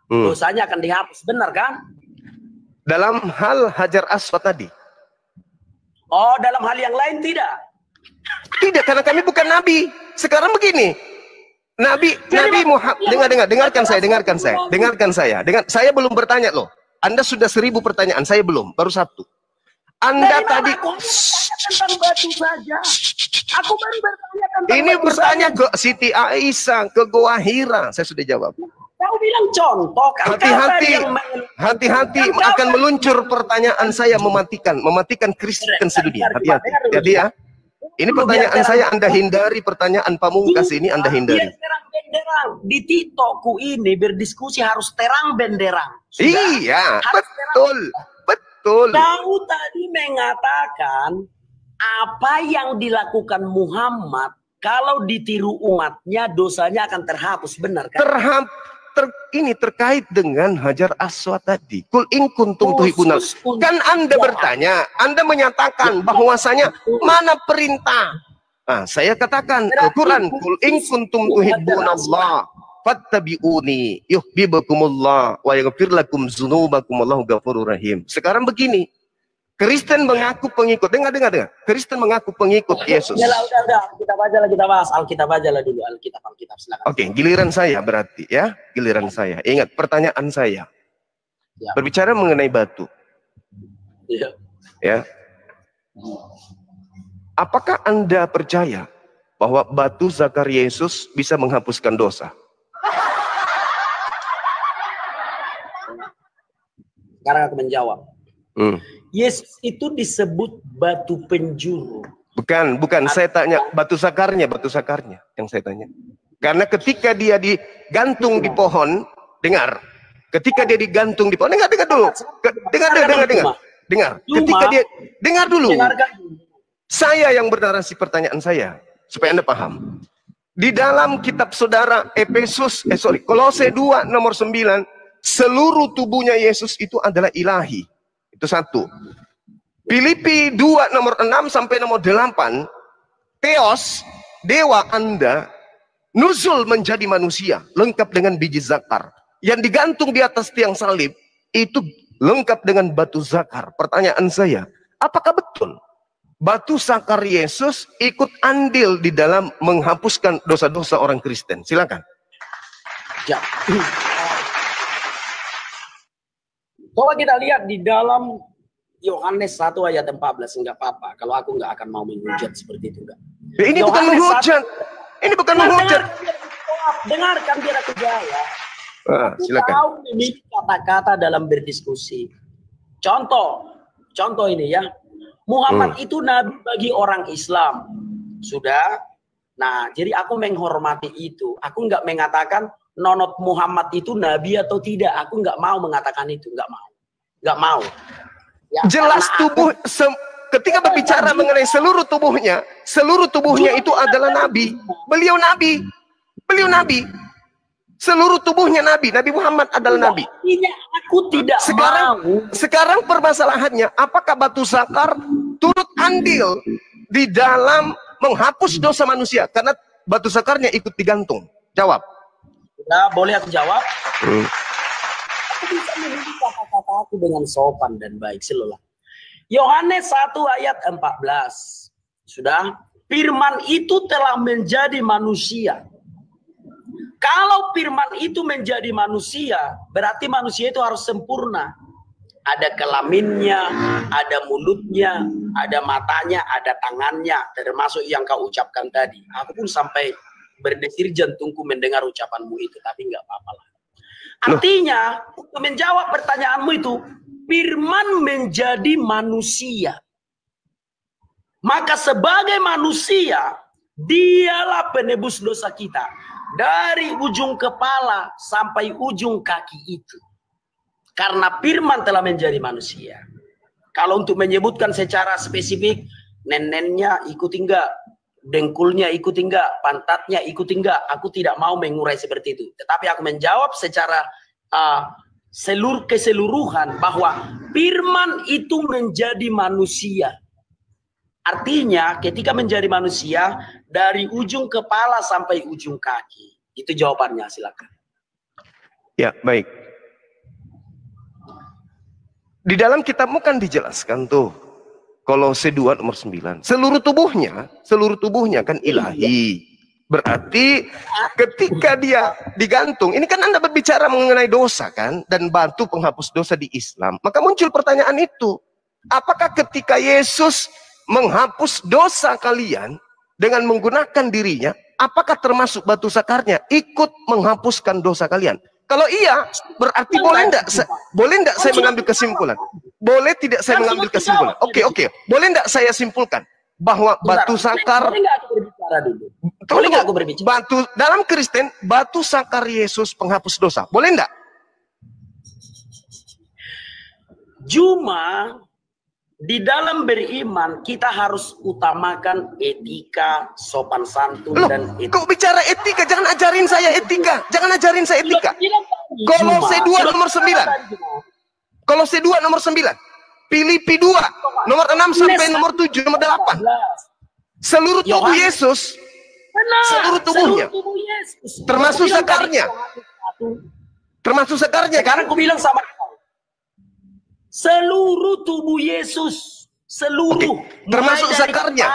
dosanya akan dihapus, benar kan? Dalam hal Hajar Aswad tadi. Oh, dalam hal yang lain tidak? Tidak, karena kami bukan nabi. Sekarang begini. Nabi Muhammad, dengarkan saya. Saya belum bertanya loh. Anda sudah 1000 pertanyaan, saya belum, baru 1. Anda tadi tentang batu saja. Aku baru bertanya tentang ini batu bertanya saja. ke Siti Aisyah, ke Gua Hira, saya sudah jawab. Kau bilang contoh kan? Hati-hati akan meluncur pertanyaan saya mematikan Kristen sedunia. Hati-hati ya. Ini pertanyaan saya Anda hindari, pertanyaan pamungkas ini Anda hindari. Terang benderang di TikTokku ini berdiskusi harus terang benderang. Iya, betul. Kau tadi mengatakan apa yang dilakukan Muhammad kalau ditiru umatnya dosanya akan terhapus, benar kan? Ini terkait dengan Hajar Aswad tadi. Kul in kuntum tuhibunal. Kan Anda bertanya, Anda menyatakan bahwasanya mana perintah? Nah, saya katakan Al-Quran, kul in kuntum tuhibunallah fattabi'uni yuhibbukumullah wa yaghfir lakum dzunubakum wallahu ghafurur rahim. Sekarang begini. Kristen mengaku pengikut. Dengar. Kristen mengaku pengikut Yesus. Udah. Kita bahas Alkitab aja lah dulu. Alkitab. Silakan. Oke, giliran saya berarti ya. Giliran saya. Ingat pertanyaan saya. Ya. Berbicara mengenai batu. Ya. Apakah Anda percaya bahwa batu zakar Yesus bisa menghapuskan dosa? Sekarang aku menjawab. Yesus itu disebut batu penjuru. Bukan. Saya tanya batu sakarnya yang saya tanya. Karena ketika dia digantung di pohon, dengar. Ketika dia digantung di pohon, dengar dulu. Dengar. Ketika dia dengar dulu. Saya yang bernarasi pertanyaan saya supaya Anda paham. Di dalam kitab saudara Kolose 2 nomor 9, seluruh tubuhnya Yesus itu adalah ilahi. Itu 1. Filipi 2 nomor 6 sampai nomor 8, Theos, dewa Anda, nuzul menjadi manusia, lengkap dengan biji zakar. Yang digantung di atas tiang salib, itu lengkap dengan batu zakar. Pertanyaan saya, apakah betul batu zakar Yesus ikut andil di dalam menghapuskan dosa-dosa orang Kristen? Silakan. Ya. Coba kita lihat di dalam Yohanes 1 ayat 14, enggak apa-apa. Kalau aku enggak akan mau menghujat seperti itu, enggak. Ini bukan menghujat. Ini bukan menghujat. jawab. Dengarkan biar aku jawab. Aku Silakan. tahu memilih kata-kata dalam berdiskusi. Contoh ini ya. Muhammad itu nabi bagi orang Islam. Sudah. Nah, jadi aku menghormati itu. Aku nggak mengatakan nonot Muhammad itu nabi atau tidak. Aku nggak mau mengatakan itu. Nggak mau. Ya, Jelas tubuh ketika berbicara mengenai seluruh tubuhnya itu adalah nabi. Beliau nabi. Seluruh tubuhnya nabi. Nabi Muhammad adalah nabi. Aku tidak mau. Sekarang permasalahannya, apakah batu zakar turut andil di dalam menghapus dosa manusia? Karena batu zakarnya ikut digantung. Jawab. Nah, boleh aku jawab? Aku bisa memilih kata-kata aku dengan sopan dan baik. Silakan. Yohanes 1 ayat 14. Sudah. Firman itu telah menjadi manusia. Kalau firman itu menjadi manusia, berarti manusia itu harus sempurna. Ada kelaminnya, ada mulutnya, ada matanya, ada tangannya, termasuk yang kau ucapkan tadi. Aku pun sampai berdesir jantungku mendengar ucapanmu itu, tapi nggak apa-apa lah. Artinya, untuk menjawab pertanyaanmu itu, firman menjadi manusia. Maka sebagai manusia, dialah penebus dosa kita. Dari ujung kepala sampai ujung kaki itu. Karena firman telah menjadi manusia. Kalau untuk menyebutkan secara spesifik, nenennya ikut enggak, dengkulnya ikut enggak, pantatnya ikut enggak, aku tidak mau mengurai seperti itu. Tetapi aku menjawab secara keseluruhan bahwa firman itu menjadi manusia. Artinya ketika menjadi manusia, dari ujung kepala sampai ujung kaki. Itu jawabannya, silakan. Ya, baik. Di dalam kitabmu kan dijelaskan tuh, Kolose 2 nomor 9. Seluruh tubuhnya kan ilahi. Berarti ketika dia digantung, ini kan Anda berbicara mengenai dosa kan, dan batu penghapus dosa di Islam. Maka muncul pertanyaan itu. Apakah ketika Yesus menghapus dosa kalian dengan menggunakan dirinya, apakah termasuk batu zakarnya ikut menghapuskan dosa kalian? Kalau iya, berarti boleh enggak saya mengambil kesimpulan? Boleh tidak saya mengambil kesimpulan? Oke. Boleh enggak saya simpulkan bahwa batu zakar, Boleh enggak aku berbicara? Batu dalam Kristen, batu zakar Yesus penghapus dosa. Boleh enggak? Cuma di dalam beriman kita harus utamakan etika, sopan santun dan etika. Kok bicara etika? Jangan ajarin saya etika. Kolose 2 nomor 9. Kolose 2 nomor 9. Filipi 2 nomor 6 sampai nomor 7 nomor 8. Seluruh tubuh Yesus, seluruh tubuhnya, termasuk zakarnya. Sekarang aku bilang sama seluruh tubuh Yesus, seluruh, termasuk zakarnya.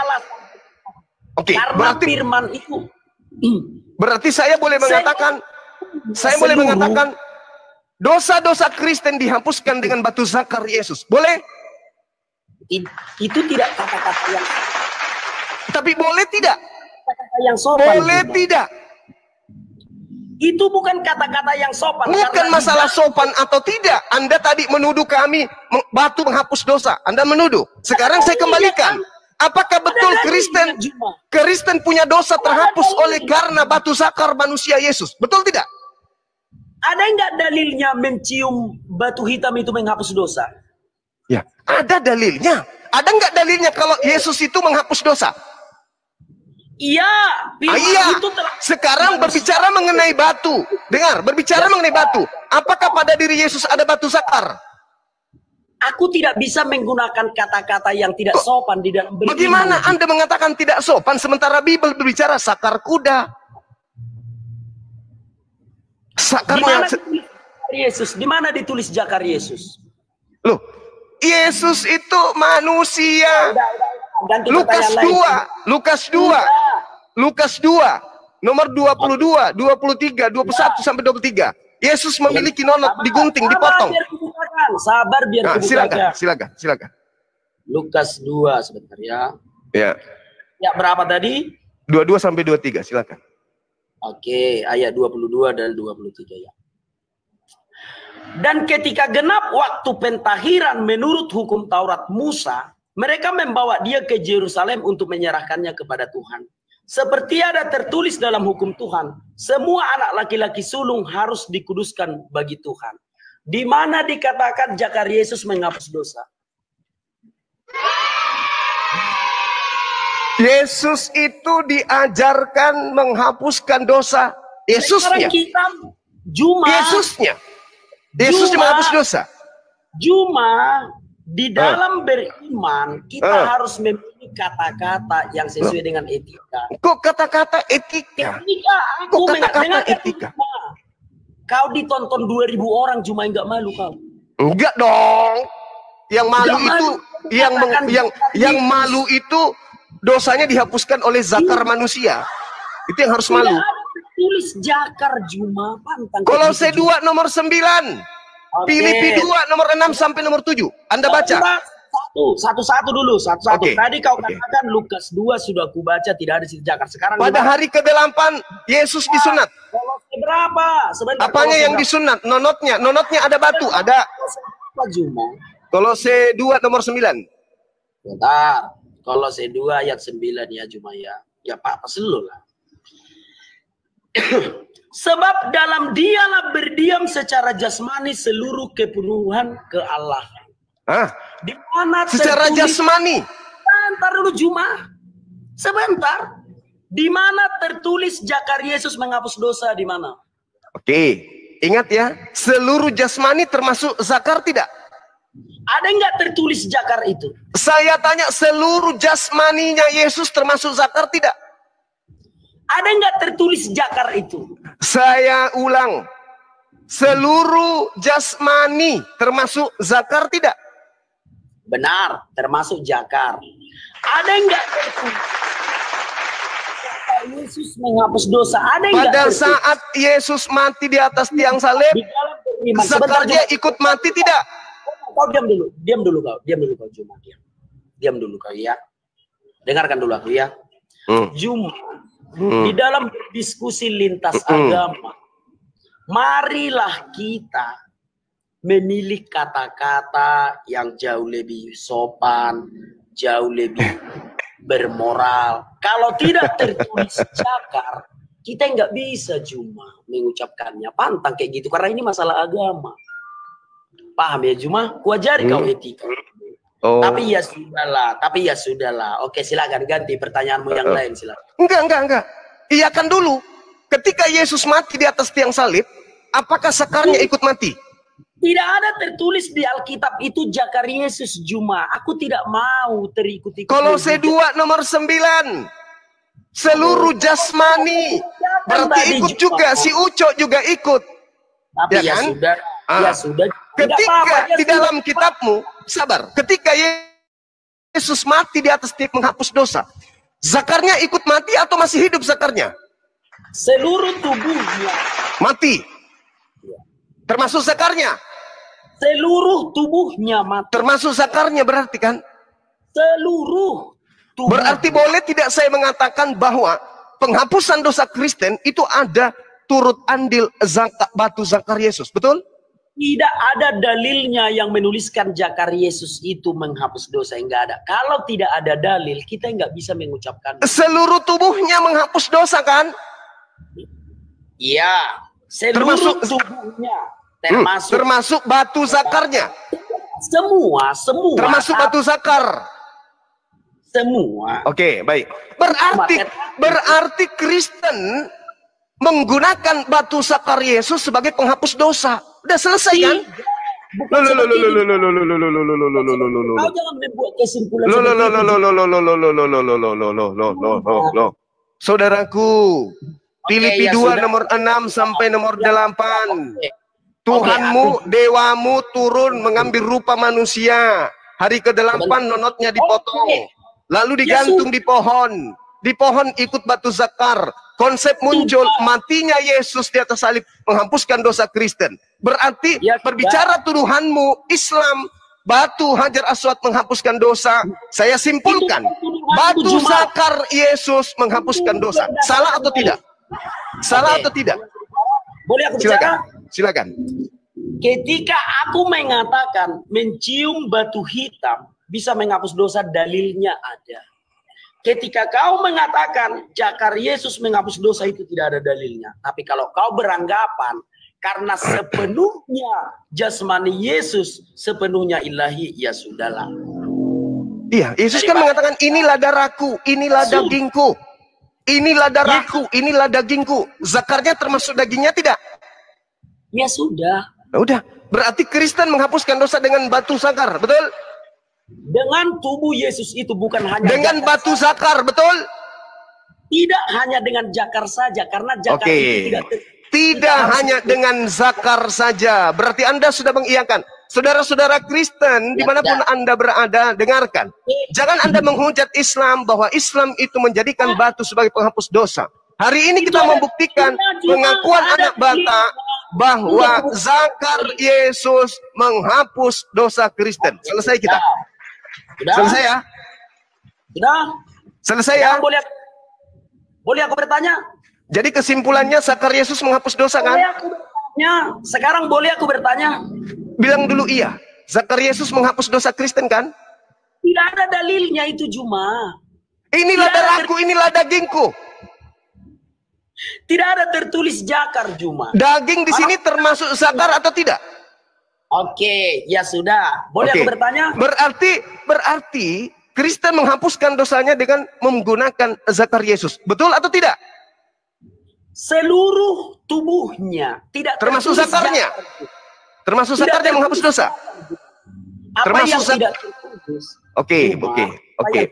Karena berarti firman itu. Berarti saya boleh mengatakan, dosa-dosa Kristen dihapuskan dengan batu zakar Yesus. Boleh? Itu tidak kata-kata yang. Tapi boleh tidak? Kata-kata yang sopan. Boleh tidak? Itu bukan kata-kata yang sopan. Bukan masalah sopan atau tidak. Anda tadi menuduh kami batu menghapus dosa. Anda menuduh. Sekarang saya kembalikan. Apakah betul Kristen punya dosa terhapus oleh karena batu zakar manusia Yesus? Betul tidak? Ada enggak dalilnya mencium batu hitam itu menghapus dosa? Ya, ada dalilnya. Ada enggak dalilnya kalau Yesus itu menghapus dosa? Iya, itu sekarang berbicara mengenai batu. Dengar, berbicara mengenai batu. Apakah pada diri Yesus ada batu zakar? Aku tidak bisa menggunakan kata-kata yang tidak sopan di dalam beriman. Bagaimana Anda mengatakan tidak sopan sementara Bible berbicara sakar kuda? Sakarnya Yesus, di mana ditulis zakar Yesus? Loh, Yesus itu manusia. Lukas 2 nomor 22, 23, 21 sampai 23. Yesus memiliki nonot digunting, dipotong. Sabar biar Silakan. Lukas 2 sebentar ya. Ya. Ya, berapa tadi? 22 sampai 23, silakan. Oke, ayat 22 dan 23 ya. Dan ketika genap waktu pentahiran menurut hukum Taurat Musa, mereka membawa dia ke Yerusalem untuk menyerahkannya kepada Tuhan. Seperti ada tertulis dalam hukum Tuhan, semua anak laki-laki sulung harus dikuduskan bagi Tuhan. Di mana dikatakan jakar Yesus menghapus dosa. Yesus itu diajarkan menghapuskan dosa. Yesusnya. Sekarang kita Juma. Yesusnya. Yesus menghapus dosa. Juma di dalam beriman kita harus memilih kata-kata yang sesuai dengan etika. Kok kata-kata etika? Etika. Aku Kok kata-kata mendengar etika? Kau ditonton 2.000 orang cuma enggak malu kau. Enggak dong. Yang malu Enggak itu malu. yang malu itu dosanya dihapuskan oleh zakar manusia. Itu yang harus malu. Tidak ada tulis jakar Juma pantang. Kolose 2 nomor 9. Filipi 2 nomor 6 sampai nomor 7. Anda baca. Satu-satu dulu, satu-satu. Oke. Tadi kau katakan Lukas 2 sudah kubaca tidak ada situ jakar. Sekarang Pada hari ke-8 Yesus disunat. Kolose berapa? Sebentar. Apanya yang disunat? Nonotnya. Nonotnya ada batu, ada. Apa Juma? Kolose 2 nomor 9. Bentar. Kolose 2 ayat 9 ya Juma ya. Ya Pak, selu lah. Sebab dalam dialah berdiam secara jasmani seluruh kepenuhan ke Allah. Di mana Secara jasmani. Sebentar dulu Juma. Sebentar. Di mana tertulis jakar Yesus menghapus dosa di mana? Oke, ingat ya, seluruh jasmani termasuk zakar tidak? Ada nggak tertulis jakar itu? Saya tanya, seluruh jasmaninya Yesus termasuk zakar tidak? Ada nggak tertulis jakar itu? Saya ulang, seluruh jasmani termasuk zakar tidak? Benar, termasuk jakar. Ada nggak tertulis jakar Yesus menghapus dosa? Ada nggak? Pada tertulis? saat Yesus mati di atas tiang salib, Di dalam beriman. Sebentar, zakarnya Juma. ikut mati tidak? Kau diam dulu kau Juma. Diam dulu kau ya. Dengarkan dulu aku ya. Juma. Di dalam diskusi lintas agama, marilah kita memilih kata-kata yang jauh lebih sopan, jauh lebih bermoral. Kalau tidak tertulis jakar, kita nggak bisa Juma mengucapkannya. Pantang kayak gitu, karena ini masalah agama. Paham ya Juma? Kuajari kau etika. Tapi ya sudahlah. Oke, silakan ganti pertanyaanmu yang lain, silakan. Enggak. Iyakan dulu. Ketika Yesus mati di atas tiang salib, apakah zakarnya ikut mati? Tidak ada tertulis di Alkitab itu jakar Yesus Juma. Aku tidak mau terikut-ikut. Kolose 2 nomor 9. Seluruh jasmani. Berarti ikut juga, si Uco juga ikut. Tapi ya kan? sudah. Ya sudah. Ketika di dalam kitabmu, sabar. Ketika Yesus mati di atas tiang menghapus dosa, zakarnya ikut mati atau masih hidup zakarnya? Seluruh tubuhnya. Mati. Termasuk zakarnya. Seluruh tubuhnya mati. Termasuk zakarnya berarti kan? Seluruh tubuh. Berarti boleh tidak saya mengatakan bahwa penghapusan dosa Kristen itu ada turut andil zakat batu zakar Yesus, betul? Tidak ada dalilnya yang menuliskan jakar Yesus itu menghapus dosa. Enggak ada. Kalau tidak ada dalil, kita nggak bisa mengucapkan. Seluruh tubuhnya menghapus dosa kan? Iya. Seluruh tubuhnya. Termasuk batu zakarnya. Semua. Termasuk batu zakar. Semua. Oke, baik. Berarti Kristen menggunakan batu zakar Yesus sebagai penghapus dosa. Udah selesai kan? Kau jangan membuat kesimpulan. Saudaraku, Filipi 2 nomor 6 sampai nomor 8. Tuhanmu, dewamu turun mengambil rupa manusia. Hari ke-8 nonotnya dipotong. Lalu digantung di pohon. Di pohon ikut batu zakar. Konsep muncul, matinya Yesus di atas salib menghapuskan dosa Kristen. Berarti berbicara tuduhanmu Islam, batu Hajar Aswad menghapuskan dosa. Saya simpulkan, batu zakar Yesus menghapuskan dosa. Salah atau tidak? Salah atau tidak? Boleh aku bicara? Silakan. Ketika aku mengatakan mencium batu hitam bisa menghapus dosa, dalilnya ada. Ketika kau mengatakan jakar Yesus menghapus dosa, itu tidak ada dalilnya. Tapi kalau kau beranggapan karena sepenuhnya jasmani Yesus, sepenuhnya ilahi, ya sudahlah. Iya, Yesus kan mengatakan inilah darahku, inilah dagingku. Inilah darahku, inilah dagingku. Zakarnya termasuk dagingnya tidak? Ya sudah. Nah, udah, berarti Kristen menghapuskan dosa dengan batu zakar, betul? Dengan tubuh Yesus itu, bukan hanya dengan batu zakar, betul? Tidak hanya dengan jakar saja, karena jakar itu tidak hanya dengan zakar saja. Berarti Anda sudah mengiyakan. Saudara-saudara Kristen, dimanapun Anda berada, dengarkan. Jangan Anda menghujat Islam bahwa Islam itu menjadikan batu sebagai penghapus dosa. Hari ini kita membuktikan pengakuan anak bata bahwa zakar Yesus menghapus dosa Kristen. Selesai kita. Selesai ya? Sudah. Selesai ya? Boleh aku bertanya? Jadi kesimpulannya zakar Yesus menghapus dosa kan? Boleh aku bertanya? Sekarang boleh aku bertanya? Bilang dulu iya. Zakar Yesus menghapus dosa Kristen kan? Tidak ada dalilnya itu, Juma. Inilah darahku, inilah dagingku. Tidak ada tertulis jakar, Juma. Daging di sini termasuk zakar atau tidak? Oke, ya sudah. Boleh aku bertanya? Berarti Kristen menghapuskan dosanya dengan menggunakan zakar Yesus. Betul atau tidak? Seluruh tubuhnya tidak termasuk zakarnya. Termasuk zakarnya menghapus dosa. Termasuk yang tidak tertulis. Oke.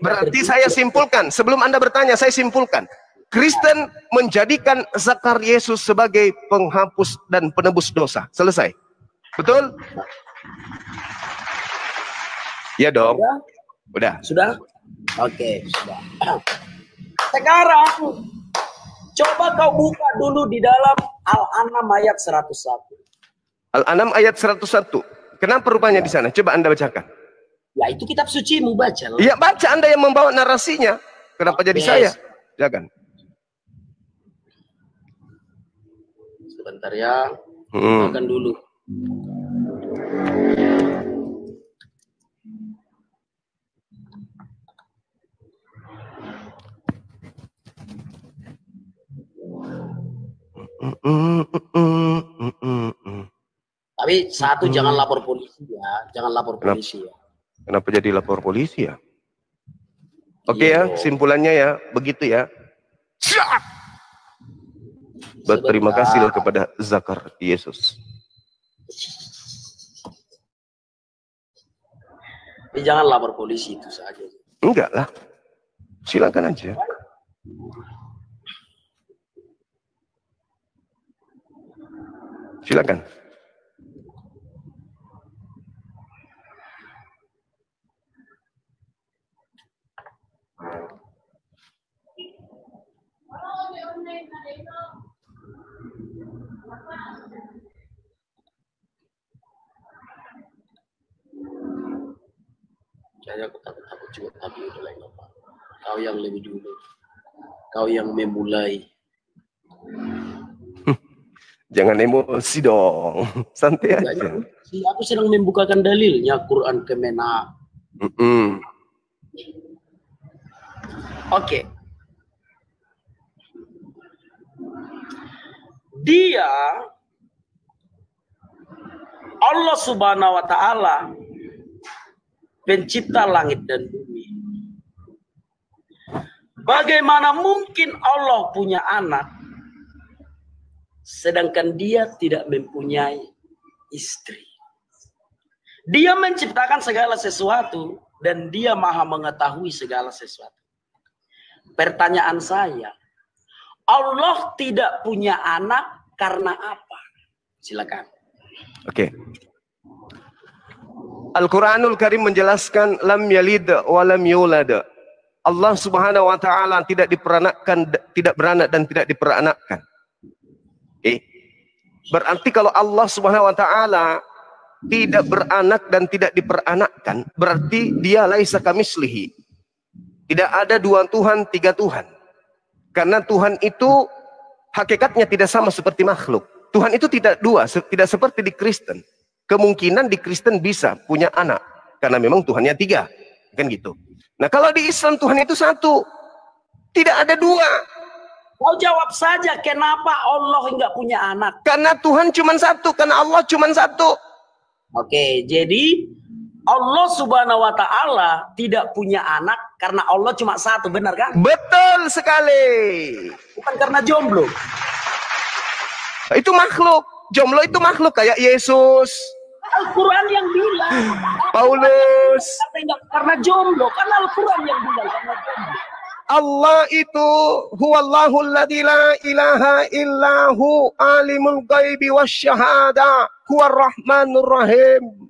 Berarti saya simpulkan, sebelum Anda bertanya, saya simpulkan. Kristen menjadikan zakar Yesus sebagai penghapus dan penebus dosa. Selesai. Betul? Ya dong. Udah. Sudah? Oke, sudah. Sekarang coba kau buka dulu di dalam Al-An'am ayat 101. Al-An'am ayat 101. Kenapa rupanya di sana? Coba Anda bacakan. Ya, itu kitab suci mu baca. Iya, baca, Anda yang membawa narasinya. Kenapa jadi saya? Jangan. Sebentar ya. Makan dulu. Tapi satu, jangan lapor polisi ya. Jangan lapor polisi ya. Kenapa jadi lapor polisi ya? Oke ya, simpulannya ya, begitu ya. Berterima kasih kepada zakar Yesus. Jangan lapor polisi, itu saja. Enggak lah. Silakan aja. Silakan. Saya takut juga, tapi udah lain apa. Kau yang lebih dulu. Kau yang memulai. Jangan emosi dong. Santai aja. Aku sedang membukakan dalilnya Quran Kemenak. Oke. Dia Allah Subhanahu wa taala pencipta langit dan bumi. Bagaimana mungkin Allah punya anak sedangkan dia tidak mempunyai istri? Dia menciptakan segala sesuatu dan dia maha mengetahui segala sesuatu. Pertanyaan saya, Allah tidak punya anak karena apa? Silakan. Oke. Al-Quranul Karim menjelaskan lam yalid wa lam yulad. Allah Subhanahu wa taala tidak diperanakkan, tidak beranak dan tidak diperanakkan. Berarti kalau Allah Subhanahu wa taala tidak beranak dan tidak diperanakkan, berarti dia laisa kamislihi. Tidak ada dua Tuhan, tiga Tuhan. Karena Tuhan itu hakikatnya tidak sama seperti makhluk. Tuhan itu tidak dua, tidak seperti di Kristen. Kemungkinan di Kristen bisa punya anak, karena memang Tuhannya tiga, kan gitu. Nah kalau di Islam Tuhan itu satu, tidak ada dua. Kau jawab saja, kenapa Allah nggak punya anak? Karena Tuhan cuma satu, karena Allah cuma satu. Oke, jadi Allah Subhanahu wa Ta'ala tidak punya anak karena Allah cuma satu, benar kan? Betul sekali. Bukan karena jomblo. Itu makhluk. Jomblo itu makhluk kayak Yesus, Al-Quran yang bilang. Paulus. Karena jomblo, karena Al-Quran yang bilang karena jomblo. Allah itu huwallahul ladzi la ilaha illahu alimul ghaibi wasyahada huwar rahmanur rahim.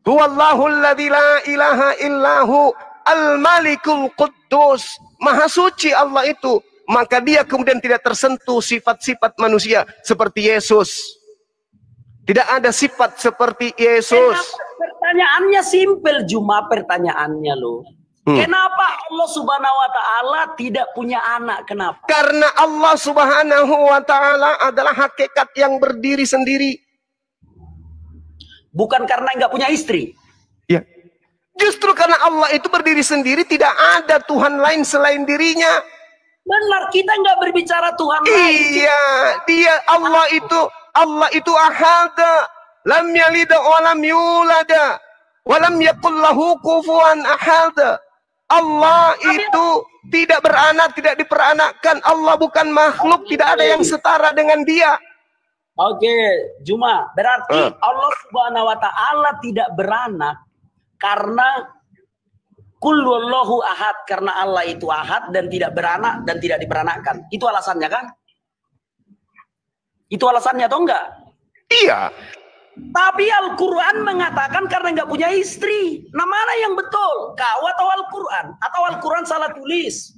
Huwallahul ladzi la ilaha illahu al-malikul quddus. Maha suci Allah itu. Maka dia kemudian tidak tersentuh sifat-sifat manusia seperti Yesus. Tidak ada sifat seperti Yesus. Pertanyaannya simpel, Juma, pertanyaannya loh. Kenapa Allah Subhanahu wa Ta'ala tidak punya anak? Kenapa? Karena Allah Subhanahu wa Ta'ala adalah hakikat yang berdiri sendiri. Bukan karena nggak punya istri. Ya. Justru karena Allah itu berdiri sendiri, tidak ada Tuhan lain selain dirinya. Benar, kita nggak berbicara Tuhan lain. Iya, dia Allah itu ahada, lam yalid wa lam yulada, wa lam yakul lahu kufuwan ahada. Allah itu tidak beranak, tidak diperanakkan. Allah bukan makhluk, tidak ada yang setara dengan dia. Oke, Juma, berarti Allah Subhanahu wa Ta'ala tidak beranak karena Qul huwallahu ahad, karena Allah itu ahad dan tidak beranak dan tidak diperanakkan. Itu alasannya kan? Itu alasannya atau enggak? Iya. Tapi Al-Quran mengatakan karena nggak punya istri. Nah, mana yang betul? Kau atau Al-Quran? Atau Al-Quran salah tulis?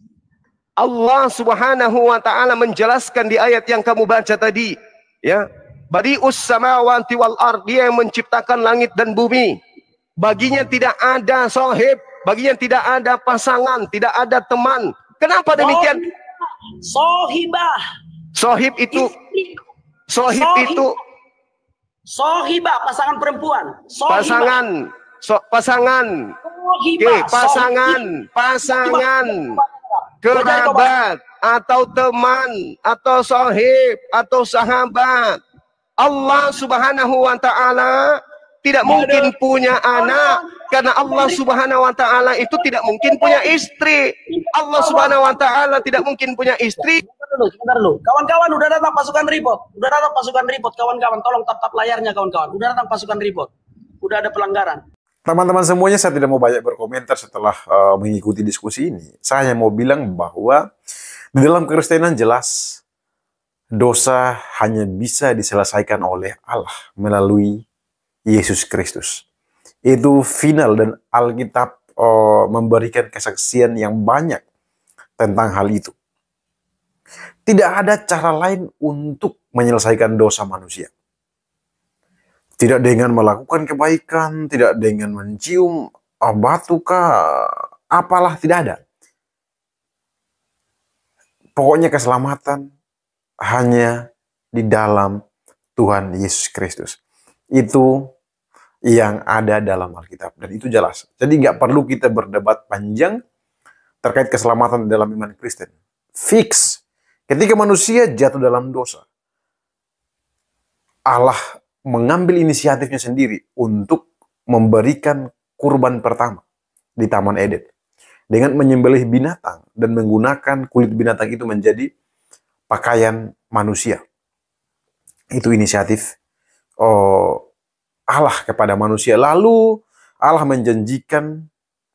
Allah Subhanahu wa Ta'ala menjelaskan di ayat yang kamu baca tadi, ya. Badi'us samawati wal ard, dia yang menciptakan langit dan bumi. Baginya tidak ada sahib, baginya tidak ada pasangan, tidak ada teman. Kenapa demikian? Sohibah. Sohib itu Sohibah, pasangan perempuan. Sohibah. Pasangan. Sohibah. Pasangan. Kerabat atau teman atau sohib atau sahabat. Allah Subhanahu wa Ta'ala tidak mungkin punya anak, karena Allah Subhanahu wa Ta'ala itu tidak mungkin punya istri. Allah Subhanahu wa Ta'ala tidak mungkin punya istri. Sebentar dulu. Kawan-kawan, udah datang pasukan report. Kawan-kawan, tolong tap layarnya kawan-kawan. Udah datang pasukan report. Udah ada pelanggaran. Teman-teman semuanya, saya tidak mau banyak berkomentar setelah mengikuti diskusi ini. Saya hanya mau bilang bahwa di dalam Kekristenan jelas dosa hanya bisa diselesaikan oleh Allah melalui Yesus Kristus. Itu final, dan Alkitab memberikan kesaksian yang banyak tentang hal itu. Tidak ada cara lain untuk menyelesaikan dosa manusia. Tidak dengan melakukan kebaikan, tidak dengan mencium batu kah, apalah, tidak ada. Pokoknya keselamatan hanya di dalam Tuhan Yesus Kristus. Itu yang ada dalam Alkitab, dan itu jelas. Jadi nggak perlu kita berdebat panjang terkait keselamatan dalam iman Kristen. Fix. Ketika manusia jatuh dalam dosa, Allah mengambil inisiatifnya sendiri untuk memberikan kurban pertama di Taman Eden dengan menyembelih binatang dan menggunakan kulit binatang itu menjadi pakaian manusia. Itu inisiatif Allah kepada manusia. Lalu Allah menjanjikan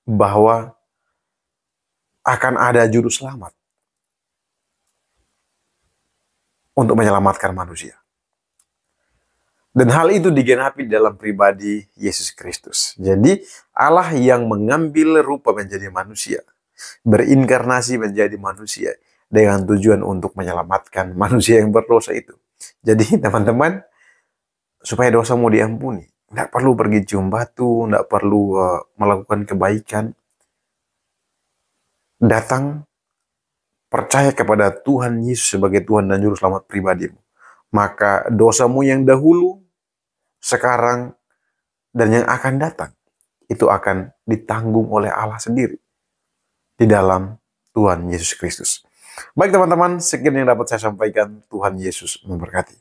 bahwa akan ada juru selamat untuk menyelamatkan manusia. Dan hal itu digenapi dalam pribadi Yesus Kristus. Jadi Allah yang mengambil rupa menjadi manusia, berinkarnasi menjadi manusia dengan tujuan untuk menyelamatkan manusia yang berdosa itu. Jadi teman-teman, supaya dosamu diampuni, tidak perlu pergi cium batu, tidak perlu melakukan kebaikan. Datang percaya kepada Tuhan Yesus sebagai Tuhan dan Juru Selamat pribadimu, maka dosamu yang dahulu, sekarang, dan yang akan datang, itu akan ditanggung oleh Allah sendiri di dalam Tuhan Yesus Kristus. Baik teman-teman, sekian yang dapat saya sampaikan. Tuhan Yesus memberkati.